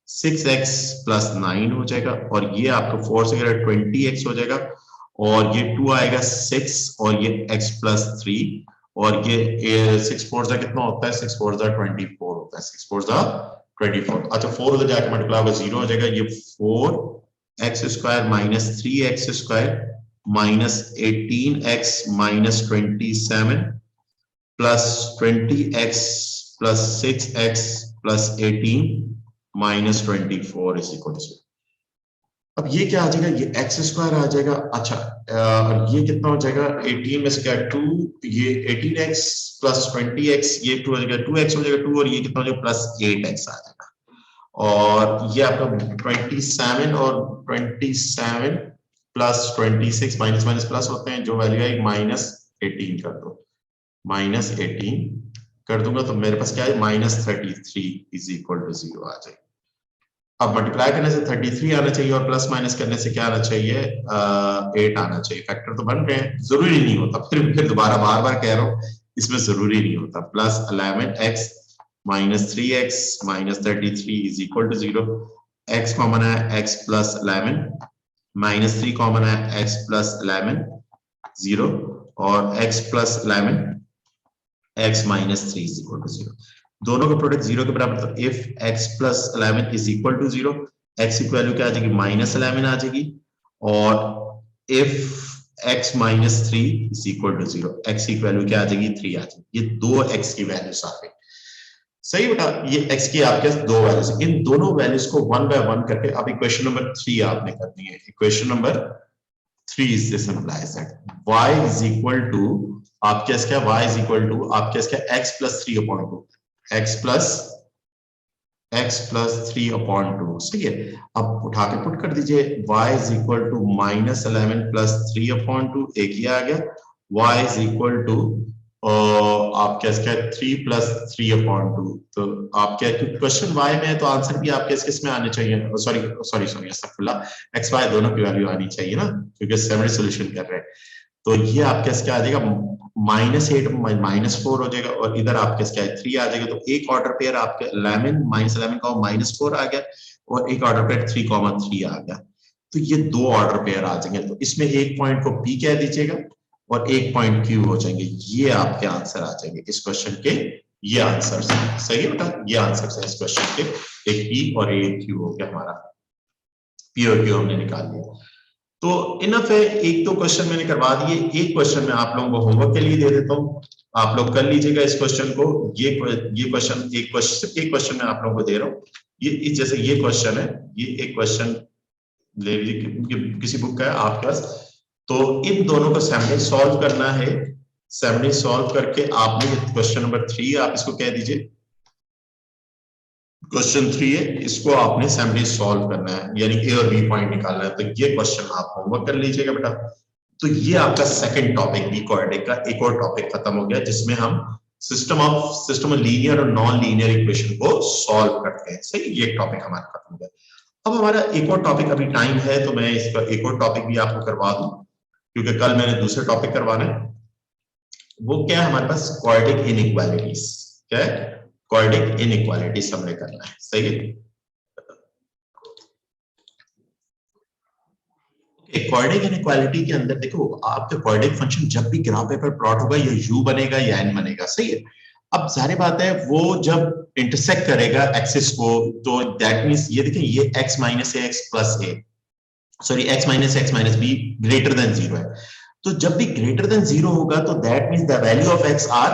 6x plus 9 हो जाएगा, और ये आपको 4 से 20x हो जाएगा, और ये 2 आएगा 6, और ये x प्लस 3, और ये 6 4 जा कितना होता है, 6 4 जा 24 होता है, 6 4 जा 24। अच्छा 4 उधर जाके मल्टीप्लाई होगा 0 हो जाएगा, ये 4x square minus 3x square minus 18x minus 27 plus 20x plus 6x plus 18 minus 24 is equal to 0। अब ये क्या आ जाएगा, ये एक्स स्क्वायर आ जाएगा। अच्छा ये कितना हो जाएगा, 18 में से क्या 2, ये 18x प्लस 20x, ये 2 हो जाएगा, 2x हो जाएगा 2, और ये कितना हो जाएगा प्लस 8x आ जाएगा, और ये आपका 27 और 27 प्लस 26 माइनस माइनस प्लस होते हैं, जो वैल्यू है माइनस 18 कर दो, माइनस 18 कर दूंगा तो मेरे पास क्या है, माइनस 33 इज इक्वल टू 0 आ जाएगा। अब मल्टीप्लाई करने से 33 आना चाहिए, और प्लस माइनस करने से क्या आना चाहिए, 8 आना चाहिए। फैक्टर तो बन रहे हैं, जरूरी नहीं होता, फिर दोबारा बार बार कह रहा हूं, इसमें जरूरी नहीं होता। Plus 11x minus 3x minus 33 is equal to 0। x common है, x प्लस 11 माइनस 3 कॉमन है, x प्लस 11 0, और x plus 11 x minus 3 is equal to 0। दोनों का प्रोडक्ट 0 के बराबर, तो if x plus 11 is equal to 0, x की value क्या आ जाएगी, माइनस 11 आ जाएगी, और if x minus 3 is equal to 0, x की वैल्यू क्या आ जाएगी, 3 आ जाएगी। ये दो x की वैल्यूज आ गई, सही बेटा, ये x की आपके दो वैल्यूज, इन दोनों वैल्यूज को 1 बाय 1 करके अब इक्वेशन नंबर 3 आपने करनी है। Equation number 3 is this implies that y is equal to आपके इसका y is equal to आपके इसका x plus 3 upon 2 x plus 3 upon 2 सही है। अब उठा के पुट कर दीजिए y is equal to -11 plus 3 upon 2 एक ही आ गया, y is equal to आपके इसका 3 plus 3 upon 2। तो आपके क्वेश्चन y में है तो आंसर भी आपके इसमें आने चाहिए, सॉरी सॉरी सॉरी अस्तगफुरुल्लाह, x y दोनों की वैल्यू आनी चाहिए ना, क्योंकि सेवन सोल्यूशन कर रहे हैं। तो ये आपके इसका आ जाएगा -8 -4 हो जाएगा, और इधर आपके इसका 3 आ जाएगा। तो एक ऑर्डर पेयर आपके 11 -11 का -4 आ गया, और एक ऑर्डर पेयर 3,3 आ गया। तो ये दो ऑर्डर पेयर आ जाएंगे। तो इसमें एक पॉइंट को p कह दीजिएगा और एक पॉइंट q हो जाएंगे। ये आपके आंसर आ जाएंगे इस क्वेश्चन के, ये आंसर सही है बेटा, ये आंसर है इस क्वेश्चन के, एक p और एक q हो गया हमारा, p और q हमने निकाल लिया। तो इनफ है, एक दो क्वेश्चन मैंने करवा दिए, एक क्वेश्चन मैं आप लोगों को होमवर्क के लिए दे देता हूँ, आप लोग कर लीजिएगा इस क्वेश्चन को। ये क्वेश्चन एक क्वेश्चन मैं आप लोगों को दे रहा हूँ। ये जैसे ये क्वेश्चन है, ये एक क्वेश्चन ले लीजिए, किसी बुक का है आपके पास, तो इन दोनों को सैमली सॉल्व करना है। सैमली सॉल्व करके आपने क्वेश्चन नंबर 3 आप इसको कह दीजिए, क्वेश्चन 3 है, इसको आपने सैमली सॉल्व करना है, यानी ए और बी पॉइंट निकालना है। तो ये क्वेश्चन आप होमवर्क कर लीजिएगा बेटा। तो ये आपका सेकंड टॉपिक बी कोऑर्डिनेट का एक और टॉपिक खत्म हो गया, जिसमें हम सिस्टम ऑफ लीनियर और नॉन लीनियर इक्वेशन को सॉल्व करते हैं। सही, ये टॉपिक हमारा खत्म हो गया। अब हमारा एक और टॉपिक, अभी टाइम है तो मैं इसका एक और टॉपिक भी आपको करवा दूं, क्योंकि कल मैंने दूसरे टॉपिक करवाना है। वो क्या है हमारे पास, क्वाड्रेटिक इनइक्वालिटीज। क्या है, क्वाड्रेटिक इनइक्वालिटीज हमने करना है। सही है, क्वाड्रेटिक इनइक्वालिटी के अंदर देखो, आपका क्वाड्रेटिक फंक्शन जब भी ग्राफ पेपर प्लॉट होगा, या u बनेगा या n बनेगा। सही है, अब जाहिर बात है वो जब इंटरसेक्ट करेगा एक्सिस को, तो दैट मींस ये देखिए, ये x minus a x plus a, sorry x minus b greater than 0 है। तो जब भी ग्रेटर देन 0 होगा, तो that means the value of x are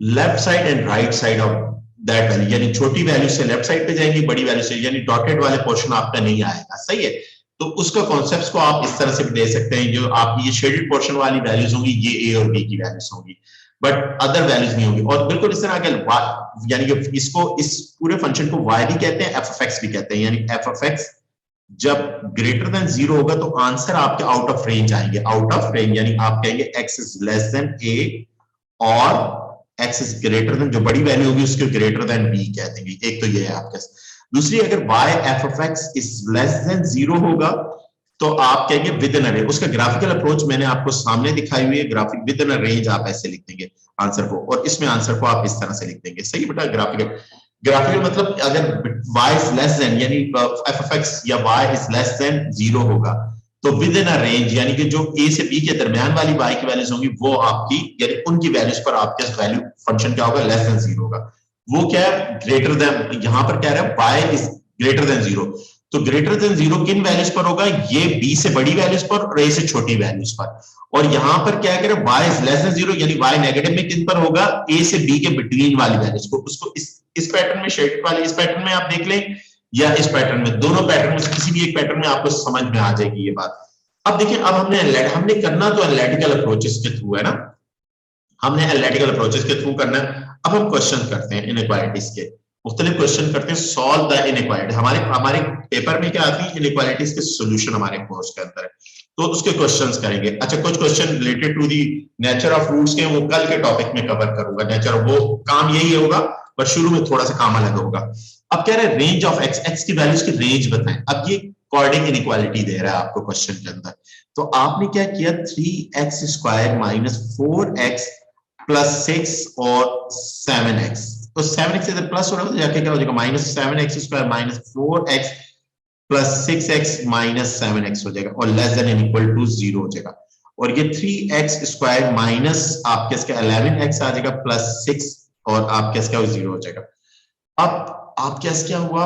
left side and right side of that value, यानी छोटी वैल्यू से लेफ्ट साइड पे जाएंगी, बड़ी वैल्यू से, यानी डॉटेड वाले पोर्शन आपका नहीं आएगा। सही है, तो उसका कॉन्सेप्ट्स को आप इस तरह से भी दे सकते हैं, जो आप ये शेडेड पोर्शन वाली वैल्यूज होंगी, ये a और b की वैल्यूज होंगी, बट अदर वैल्यूज नहीं होंगी। और बिल्कुल इस तरह आगे, यानी कि इसको, इस पूरे फंक्शन को y भी कहते हैं, f of x भी कहते हैं, यानी f of x जब ग्रेटर देन 0 होगा तो आंसर आपके आउट ऑफ रेंज आएंगे। आउट ऑफ रेंज यानी आप कहेंगे x is less then a और x इज ग्रेटर देन, जो बड़ी वैल्यू होगी उसको ग्रेटर देन b कह देंगे। एक तो ये है आपके। दूसरी, अगर y f of x is less than 0 होगा तो आप कहेंगे विद इन अ रेंज। उसका ग्राफिकल अप्रोच मैंने आपको सामने दिखाई हुई है, graphic with in a range आप ऐसे लिख देंगे आंसर को, और इसमें आंसर को आप इस तरह से लिख देंगे। सही बेटा, ग्राफिकल मतलब अगर y इज लेस देन, यानी f of x या y इज लेस देन 0 होगा, तो विद इन अ रेंज यानी कि जो a से b के दरमियान वाली y की वैल्यूज होंगी, वो आपकी, यानी उनकी वैल्यूज पर आपके वैल्यू फंक्शन क्या होगा, लेस देन 0 होगा। वो क्या है, ग्रेटर देन, यहां पर क्या है, y इज ग्रेटर देन 0। तो ग्रेटर देन 0 किन वैल्यूज पर होगा, ये b से बड़ी वैल्यूज पर और a से छोटी वैल्यूज पर। और यहां पर क्या करें, y इज लेस देन 0, यानी y नेगेटिव में किन पर होगा, a से b के बिटवीन वाली वैल्यूज को। उसको इस पैटर्न में, शेडेड वाले इस पैटर्न में आप देख लें, या इस पैटर्न में, दोनों पैटर्न में से किसी भी एक पैटर्न में आपको समझ में आ जाएगी ये बात। अब देखिए, अब हमने करना तो एनालिटिकल अप्रोचेस के थ्रू है ना, हमने एनालिटिकल अप्रोचेस के थ्रू करना है। अब हम क्वेश्चन करते हैं इनइक्वालिटीज के, मुख्तलिफ क्वेश्चन करते हैं, सॉल्व द इनइक्वालिटी। हमारे पेपर में क्या आती है, इनइक्वालिटीज के सॉल्यूशन हमारे कोर्स के अंदर है, तो उसके क्वेश्चंस करेंगे। अच्छा, कुछ question related to the nature of roots के, वो कल के टॉपिक में कवर करूंगा। नेचर, वो काम यही होगा, पर शुरू में थोड़ा सा काम अलग होगा। अब कह रहे हैं रेंज ऑफ x की वैल्यूज की रेंज बताएं। अब ये क्वाड्रेटिक इनइक्वालिटी दे रहा है आपको क्वेश्चन के अंदर, तो आपने क्या किया, 3x square minus 4x plus 6 और 7x, तो 7x इधर प्लस हो रहा है, तो जाके क्या हो जाएगा, minus 7x square minus 4x plus 6x minus 7x हो जाएगा, और less than and equal to 0 हो जाएगा। और ये 3x स्क्वायर माइनस आपके इसका 11x आ जाएगा प्लस 6, और आपके इसका 0 हो जाएगा। अब आपके क्या हुआ,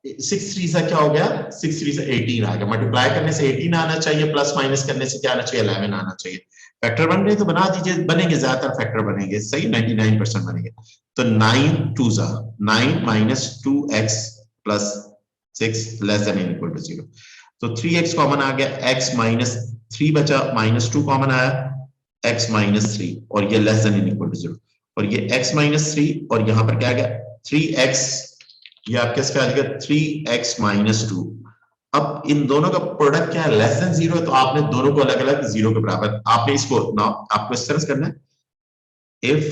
6 3 सा क्या हो गया, 6 3 से 18 आ गया। मल्टीप्लाई करने से 18 आना चाहिए, प्लस माइनस करने से क्या आना चाहिए, 11 आना चाहिए। फैक्टर बन रहे तो बना दीजिए, बनेंगे, ज्यादातर फैक्टर बनेंगे, सही 99% बनेंगे। तो 9 2 जा 9 minus 2x plus 6 less than equal to 0। तो 3x कॉमन आ गया, x माइनस 3 बचा, माइनस 2 कॉमन आया, x माइनस 3, और ये लेस देन इक्वल टू 0, और ये x माइनस 3, और यहां पर क्या आ गया 3x, ये आपके इसका आ जाएगा 3x माइनस 2। अब इन दोनों का प्रोडक्ट क्या है, लेस देन 0 है, तो आपने दोनों को अलग अलग 0 के बराबर, आपने इसको ना आपको इस तरह से करना है, if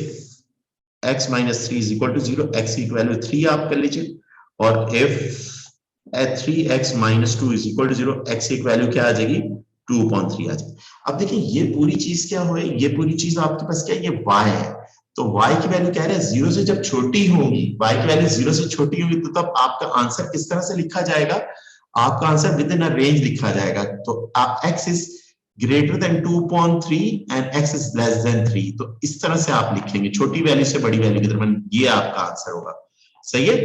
x minus 3 is equal to 0, x की वैल्यू 3 आप कर लीजिए, और if 3x minus 2 is equal to 0, x की वैल्यू क्या आ जाएगी 2/3 आ जाएगी। अब देखिए ये पूरी चीज क्या हो, ये पूरी चीज आपके पास क्या है, ये y है, तो y की वैल्यू कह रहे हैं 0 से जब छोटी होगी, y की वैल्यू 0 से छोटी होगी, तो तब आपका आंसर किस तरह से लिखा जाएगा, आपका answer within a range लिखा जाएगा। तो आप x is greater then 2/3 and x is less then 3, तो इस तरह से आप लिखेंगे, छोटी वैल्यू से बड़ी वैल्यू के दरमियान, ये आपका आंसर होगा। सही है,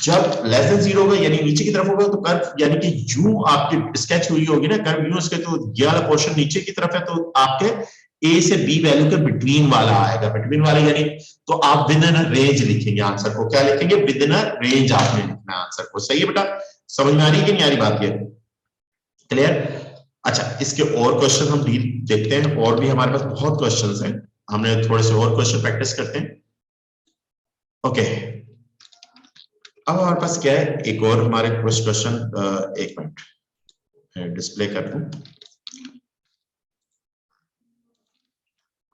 जब लेस देन 0 होगा यानी नीचे की तरफ होगा, तो कर्व यानी कि यू आपकी स्केच हुई होगी ना कर्व यू स्केच, तो ये वाला पोर्शन नीचे की तरफ है, तो आपके ए से बी वैल्यू के बिटवीन वाला आएगा, बिटवीन वाला यानी, तो आप विद इन अ रेंज लिखेंगे आंसर को, क्या लिखेंगे विद इन अ रेंज आपने लिखना है आंसर को। सही है बेटा, समझ में आ रही है कि नहीं आ रही बात, ये क्लियर। अच्छा, इसके और क्वेश्चन हम डील देखते हैं, और भी हमारे पास बहुत क्वेश्चंस हैं, हमने थोड़े से और क्वेश्चन प्रैक्टिस करते हैं। ओके, अब हमारे पास क्या है, एक और हमारे क्वेश्चन, एक मिनट डिस्प्ले कर दूं।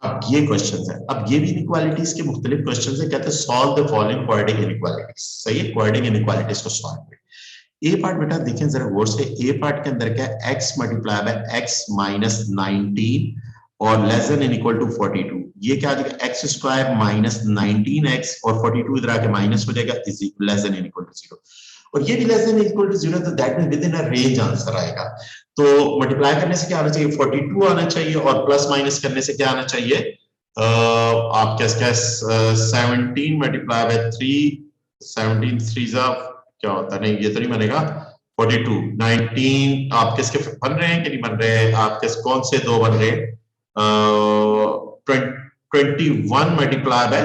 अब ये क्वेश्चन है, अब ये भी इनइक्वालिटीज के मुख्तलिफ क्वेश्चन है, कहते हैं solve the following quadratic inequalities. सही है, क्वाड्रेटिक इनइक्वालिटीज को सॉल्व करें। ए पार्ट बेटा देखें जरा गौर से, ए पार्ट के अंदर क्या है, x multiply by x minus 19 और less than and equal to 42, ये क्या आ जाएगा एक्स स्क्वायर माइनस 19x और 42 इधर आके माइनस हो जाएगा, is less than and equal to 0, और ये भी लेस देन इक्वल टू 0, तो that means with in a range answer आएगा। तो मल्टीप्लाई करने से क्या आना चाहिए 42 आना चाहिए, और प्लस माइनस करने से क्या आना चाहिए, आप क्या 17 मल्टीप्लाई बाय 3, 17 3 क्या होता है, नहीं ये तो नहीं बनेगा, 42 19 आप किसके बन रहे हैं कि नहीं बन रहे हैं, आप किस कौन से दो बन रहे हैं, 21 मल्टीप्लाई बाय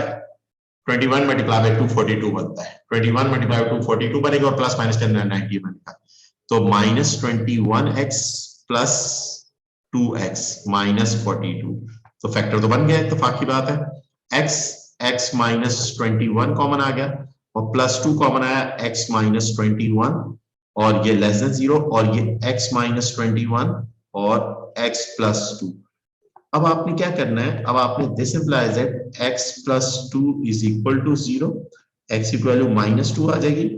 21 मल्टीप्लाई बाय 242 बनता है, 21 मल्टीप्लाई बाय 242 बनेगा, और प्लस माइनस करना 90 बनेगा, तो minus 21x plus 2x minus 42, तो फैक्टर तो बन गया, इत्तेफाक की बात है। x माइनस 21 कॉमन आ गया, और प्लस 2 कॉमन आया, x माइनस 21, और ये लेस देन 0, और ये x माइनस 21 और x प्लस 2। अब आपने क्या करना है, अब आपने this implies that x plus 2 is equal to 0, x की वैल्यू माइनस 2 आ जाएगी,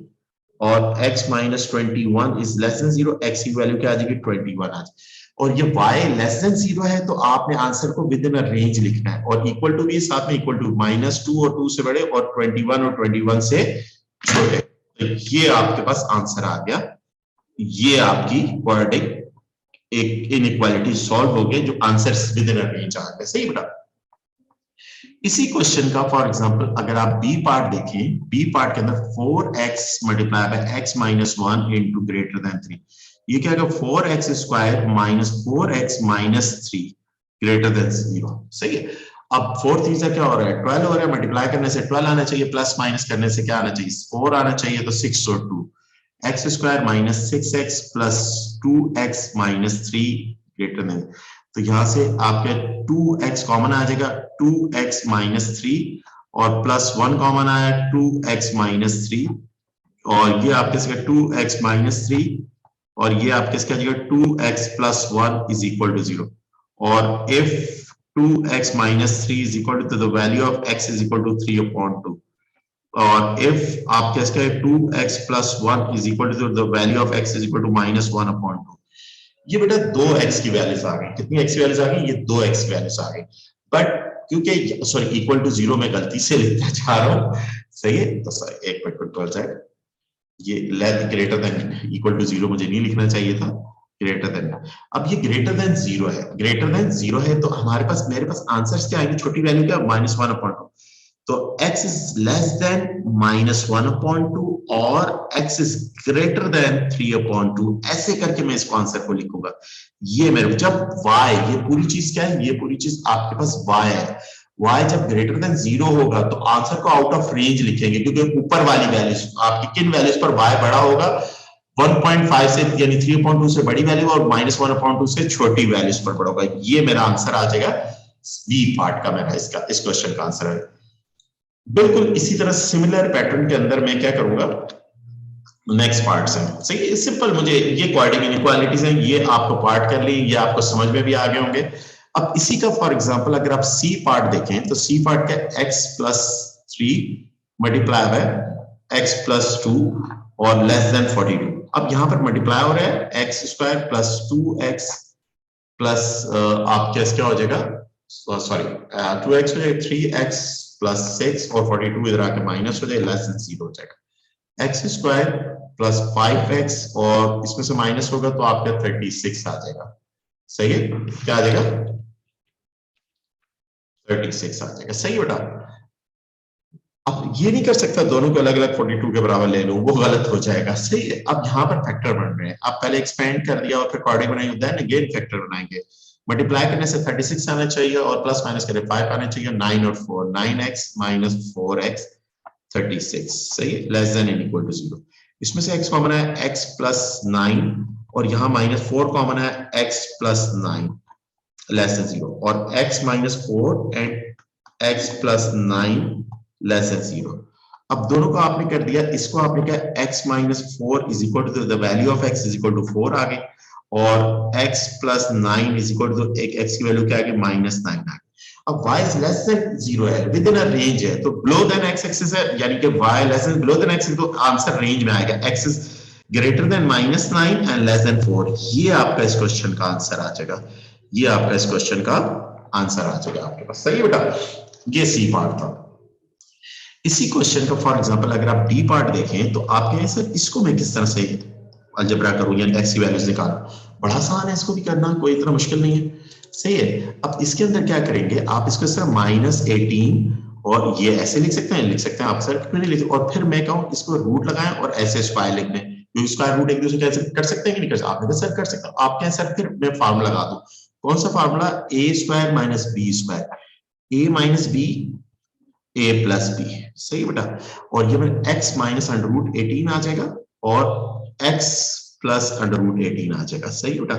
और x minus 21 is less than 0, x की वैल्यू क्या आ जाएगी 21 आ जाएगी, और ये y लेस देन 0 है, तो आपने आंसर को विद इन अ रेंज लिखना है, और इक्वल टू भी साथ में इक्वल टू माइनस 2 और 2 से बड़े, और 21 और 21 से छोटे, तो ये आपके पास आंसर आ गया, ये आपकी क्वाड्रेटिक एक इनइक्वालिटी सॉल्व हो गई, जो answer within a range आ गया। सही बेटा, इसी क्वेश्चन का फॉर एग्जांपल अगर आप बी पार्ट देखें, बी पार्ट के अंदर 4x multiply by x minus 1 into greater than 3, ये क्या होगा 4x square minus 4x minus 3 greater than 0। सही है, अब 4 3 से क्या हो रहा है 12 हो रहा है, मल्टीप्लाई करने से 12 आना चाहिए, प्लस माइनस करने से क्या आना चाहिए 4 आना चाहिए, तो 6 और 2 x square minus 6x plus 2x minus 3 greater than, तो यहां से आपके 2x कॉमन आ जाएगा, 2x माइनस 3, और प्लस 1 कॉमन आया 2x माइनस 3, और ये आपके इसका 2x माइनस 3, और ये आपके इसका जगह 2x plus 1 is equal to 0, और if 2x minus 3 is equal to the value of x is equal to 3/2, और इफ आपके इसका 2x plus 1 is equal to the value of x is equal to minus 1/2, ये बेटा 2x की values आ गई, कितनी x की वैल्यूज आ गई, ये 2x की वैल्यूज आ गई, बट क्योंकि सॉरी इक्वल टू 0 में गलती से लिखना चाह रहा हूं, सही है, तो सर एक मिनट कंट्रोल साइड, ये less greater than equal to 0 मुझे नहीं लिखना चाहिए था, ग्रेटर देन, अब ये ग्रेटर देन 0 है, ग्रेटर देन 0 है, तो हमारे पास मेरे पास आंसर्स क्या आएंगे, छोटी वैल्यू क्या -1/2, तो x इज लेस देन -1/2 और x इज ग्रेटर देन 3/2, ऐसे करके मैं इसको आंसर को लिखूंगा। ये मेरे जब y, ये पूरी चीज क्या है, ये पूरी चीज आपके पास y है, y जब ग्रेटर देन 0 होगा तो आंसर को आउट ऑफ रेंज लिखेंगे, क्योंकि ऊपर वाली वैल्यूज आपकी किन वैल्यूज पर y बड़ा होगा, 1.5 से यानी 3/2 से बड़ी वैल्यू और -1/2 से छोटी वैल्यूज पर बड़ा होगा। ये मेरा आंसर आ जाएगा बी पार्ट का, मेरा इसका इस क्वेश्चन का आंसर है। बिल्कुल इसी तरह सिमिलर पैटर्न के अंदर मैं क्या करूंगा, नेक्स्ट पार्ट से सही है, सिंपल, मुझे ये क्वाड्रेटिक इनइक्वालिटीज हैं, ये आपको पार्ट कर ली, ये आपको समझ में भी आ गए होंगे। अब इसी का फॉर एग्जांपल अगर आप सी पार्ट देखें तो सी पार्ट क्या, x+3 मल्टीप्लाई बाय x+2 और लेस देन 42। अब यहां पर मल्टीप्लाई हो रहा है x² + 2x प्लस आपके क्या हो जाएगा, सॉरी 2x हो जाएगा, 3x + 6 और 42 इधर आके माइनस हो जाएगा, लेस देन 0 हो जाएगा, x² + 5x और इसमें से माइनस होगा तो आपका 36 आ जाएगा। सही है, क्या आ जाएगा, 36 आ जाएगा। सही बेटा, अब ये नहीं कर सकता दोनों को अलग अलग 42 के बराबर ले लूं, वो गलत हो जाएगा। सही है, अब यहाँ पर फैक्टर बन रहे हैं, आप पहले एक्सपेंड कर दिया और फिर क्वाड्रेटिक बनाएंगे, देन अगेन फैक्टर बनाएंगे। मल्टीप्लाई करने से 36 आना चाहिए और प्लस माइनस करें 5 आना चाहिए, 9 और 4, 9x - 4x 36। सही है, less than and equal to 0। इसमें से x कॉमन है, x + 9 और यहाँ -4 कॉमन है, x + 9 लेस देन 0 और x - 4 and x + 9 less than 0। अब दोनों को आपने कर दिया, इसको आपने क्या, x - 4 is equal to the value of x is equal to 4 आ गई और x + 9 इज इक्वल टू एक x की वैल्यू क्या आ गई, -9 आ गई। अब y इज लेस देन 0 है, विद इन अ रेंज है, तो बिलो देन x एक्सिस है, यानी कि y less than below than x, तो आंसर रेंज में आएगा, x is greater than -9 and less than 4। ये आपका इस क्वेश्चन का आंसर आ जाएगा, ये आपका इस क्वेश्चन का आंसर आ जाएगा आपके पास। सही है बेटा, ये सी पार्ट था। इसी क्वेश्चन का फॉर एग्जांपल अगर आप डी पार्ट देखें तो आप कहें सर इसको मैं किस तरह से अलजेब्रा करूं, यानी x की वैल्यूज निकालूं, बड़ा आसान है इसको भी करना, कोई इतना मुश्किल नहीं है। सही है, अब इसके अंदर क्या करेंगे, आप इसको इस तरह -18 और ये ऐसे लिख सकते हैं आप सर, क्यों नहीं लिखते, और फिर मैं कहूं इसको रूट लगाएं और ऐसे स्क्वायर लिख दें, क्योंकि स्क्वायर रूट एक दूसरे कैसे कर सकते हैं कि नहीं कर सकते, आपने सर कर सकते, आप क्या सर, फिर मैं फार्मूला लगा दूं, कौन सा formula, a² - b², a - b a + b। सही बेटा, और ये मेरा x - √18 आ जाएगा और x + √18 आ जाएगा। सही बेटा,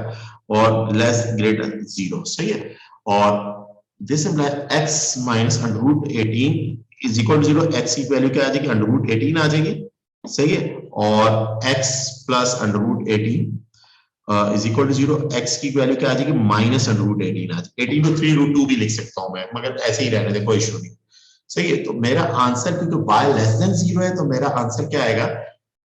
और लेस ग्रेटर 0। सही है, और this imply x - √18 is equal to 0, x की वैल्यू क्या आ जाएगी, √18 आ जाएगी। सही है, और x + √18 is equal to 0, x की वैल्यू क्या आ जाएगी, -√18 आ जाएगी। 18 को 3√2 भी लिख सकता हूं मैं, मगर ऐसे ही रहने दे, कोई इशू नहीं। सही है, तो मेरा आंसर, क्योंकि y लेस देन 0 है, तो मेरा आंसर क्या आएगा,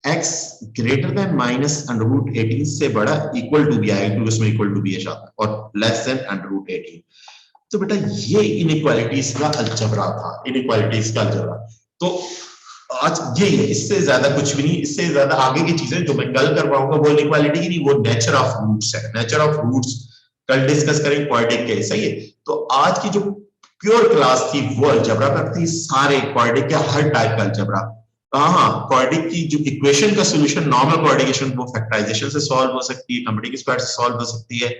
x ग्रेटर देन -√18 से बड़ा, इक्वल टू भी आएगा क्योंकि उसमें इक्वल टू भी है साथ में, और लेस देन √18। तो बेटा ये इनइक्वालिटीज का अलजेब्रा था, इनइक्वालिटीज का अलजेब्रा। तो आज यही है, इससे ज्यादा कुछ भी नहीं, इससे ज्यादा आगे की चीजें जो मैं कल करवाऊंगा वो इनइक्वालिटी की नहीं, वो नेचर ऑफ रूट्स है, नेचर ऑफ रूट्स कल डिस्कस करेंगे क्वाड्रेटिक के। सही है, तो आज की जो प्योर क्लास थी वो अलजेब्रा पर थी, सारे क्वाड्रेटिक के हर टाइप का अलजेब्रा। हाँ, क्वाड्रेटिक की जो इक्वेशन का सॉल्यूशन, नॉर्मल क्वाड्रेटिक वो फैक्टराइजेशन से सॉल्व हो सकती है, कंप्यूटिंग स्क्वायर से सॉल्व हो सकती है,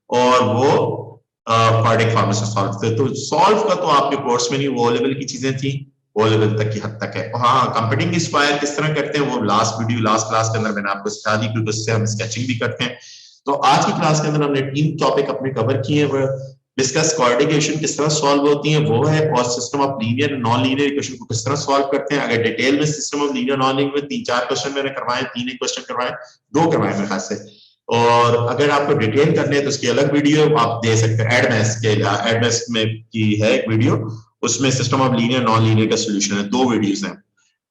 और वो क्वाड्रेटिक फॉर्मूला से सॉल्व करते। तो सॉल्व का तो आपके कोर्स में नहीं, वो लेवल की चीजें थी, वो लेवल तक की हद तक है। हाँ, कंप्यूटिंग स्क्वायर किस तरह करते हैं वो लास्ट वीडियो, लास्ट क्लास के अंदर मैंने आपको सिखा दी, क्योंकि उससे हम स्केचिंग भी करते हैं। तो आज की क्लास के अंदर हमने 3 टॉपिक अपने कवर किए हैं, डिस्कस क्वाड्रेटिक इक्वेशन किस तरह सॉल्व होती है वो है, और system of linear non linear equation को किस तरह सॉल्व करते हैं। अगर डिटेल में system of linear non linear में 3-4 क्वेश्चन मैंने करवाए, 3 क्वेश्चन करवाए, 2 करवाए मेरे ख्याल से, और अगर आपको डिटेल करने हैं तो उसकी अलग वीडियो आप दे सकते हैं, एडमेस में की है एक वीडियो, उसमें system of linear non linear का सॉल्यूशन है, 2 वीडियोस हैं,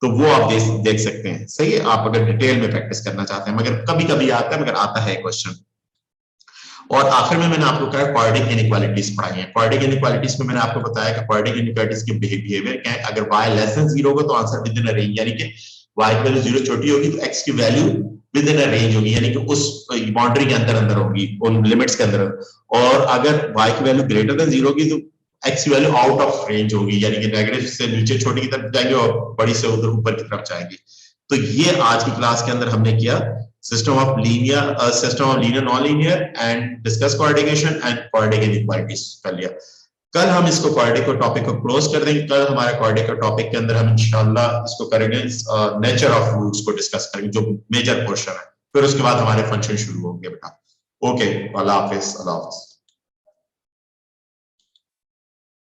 तो वो आप देख सकते हैं। सही है, आप अगर डिटेल में प्रैक्टिस करना चाहते हैं, मगर कभी-कभी आता है, मगर आता है क्वेश्चन। और आखिर में मैंने आपको कहा क्वाड्रेटिक इनइक्वालिटीज पढ़ाई है। क्वाड्रेटिक इनइक्वालिटीज में मैंने आपको बताया कि क्वाड्रेटिक इनइक्वालिटीज के बिहेवियर क्या है। अगर y लेस देन 0 होगा तो answer within a range, यानी कि y की वैल्यू 0 छोटी होगी तो x की value with in a range होगी, यानी कि उस बाउंड्री के अंदर अंदर होगी, उन लिमिट्स के अंदर। और अगर y की वैल्यू ग्रेटर देन 0 होगी तो एक्स की वैल्यू आउट ऑफ रेंज होगी, यानी कि नेगेटिव से नीचे छोटी की तरफ जाएंगे और बड़ी से उधर ऊपर की तरफ जाएंगे। तो ये आज की क्लास के अंदर हमने किया system of linear non linear and discuss coordination and quadratic inequalities कर लिया। कल हम इसको क्वाड्रेटिक को टॉपिक को क्लोज कर देंगे। कल हमारे क्वाड्रेटिक का टॉपिक के अंदर हम इंशाल्लाह इसको करेंगे नेचर ऑफ रूट्स को डिस्कस करेंगे, जो मेजर पोर्शन है। फिर उसके बाद हमारे फंक्शन शुरू होंगे बेटा। ओके, अल्लाह हाफिज।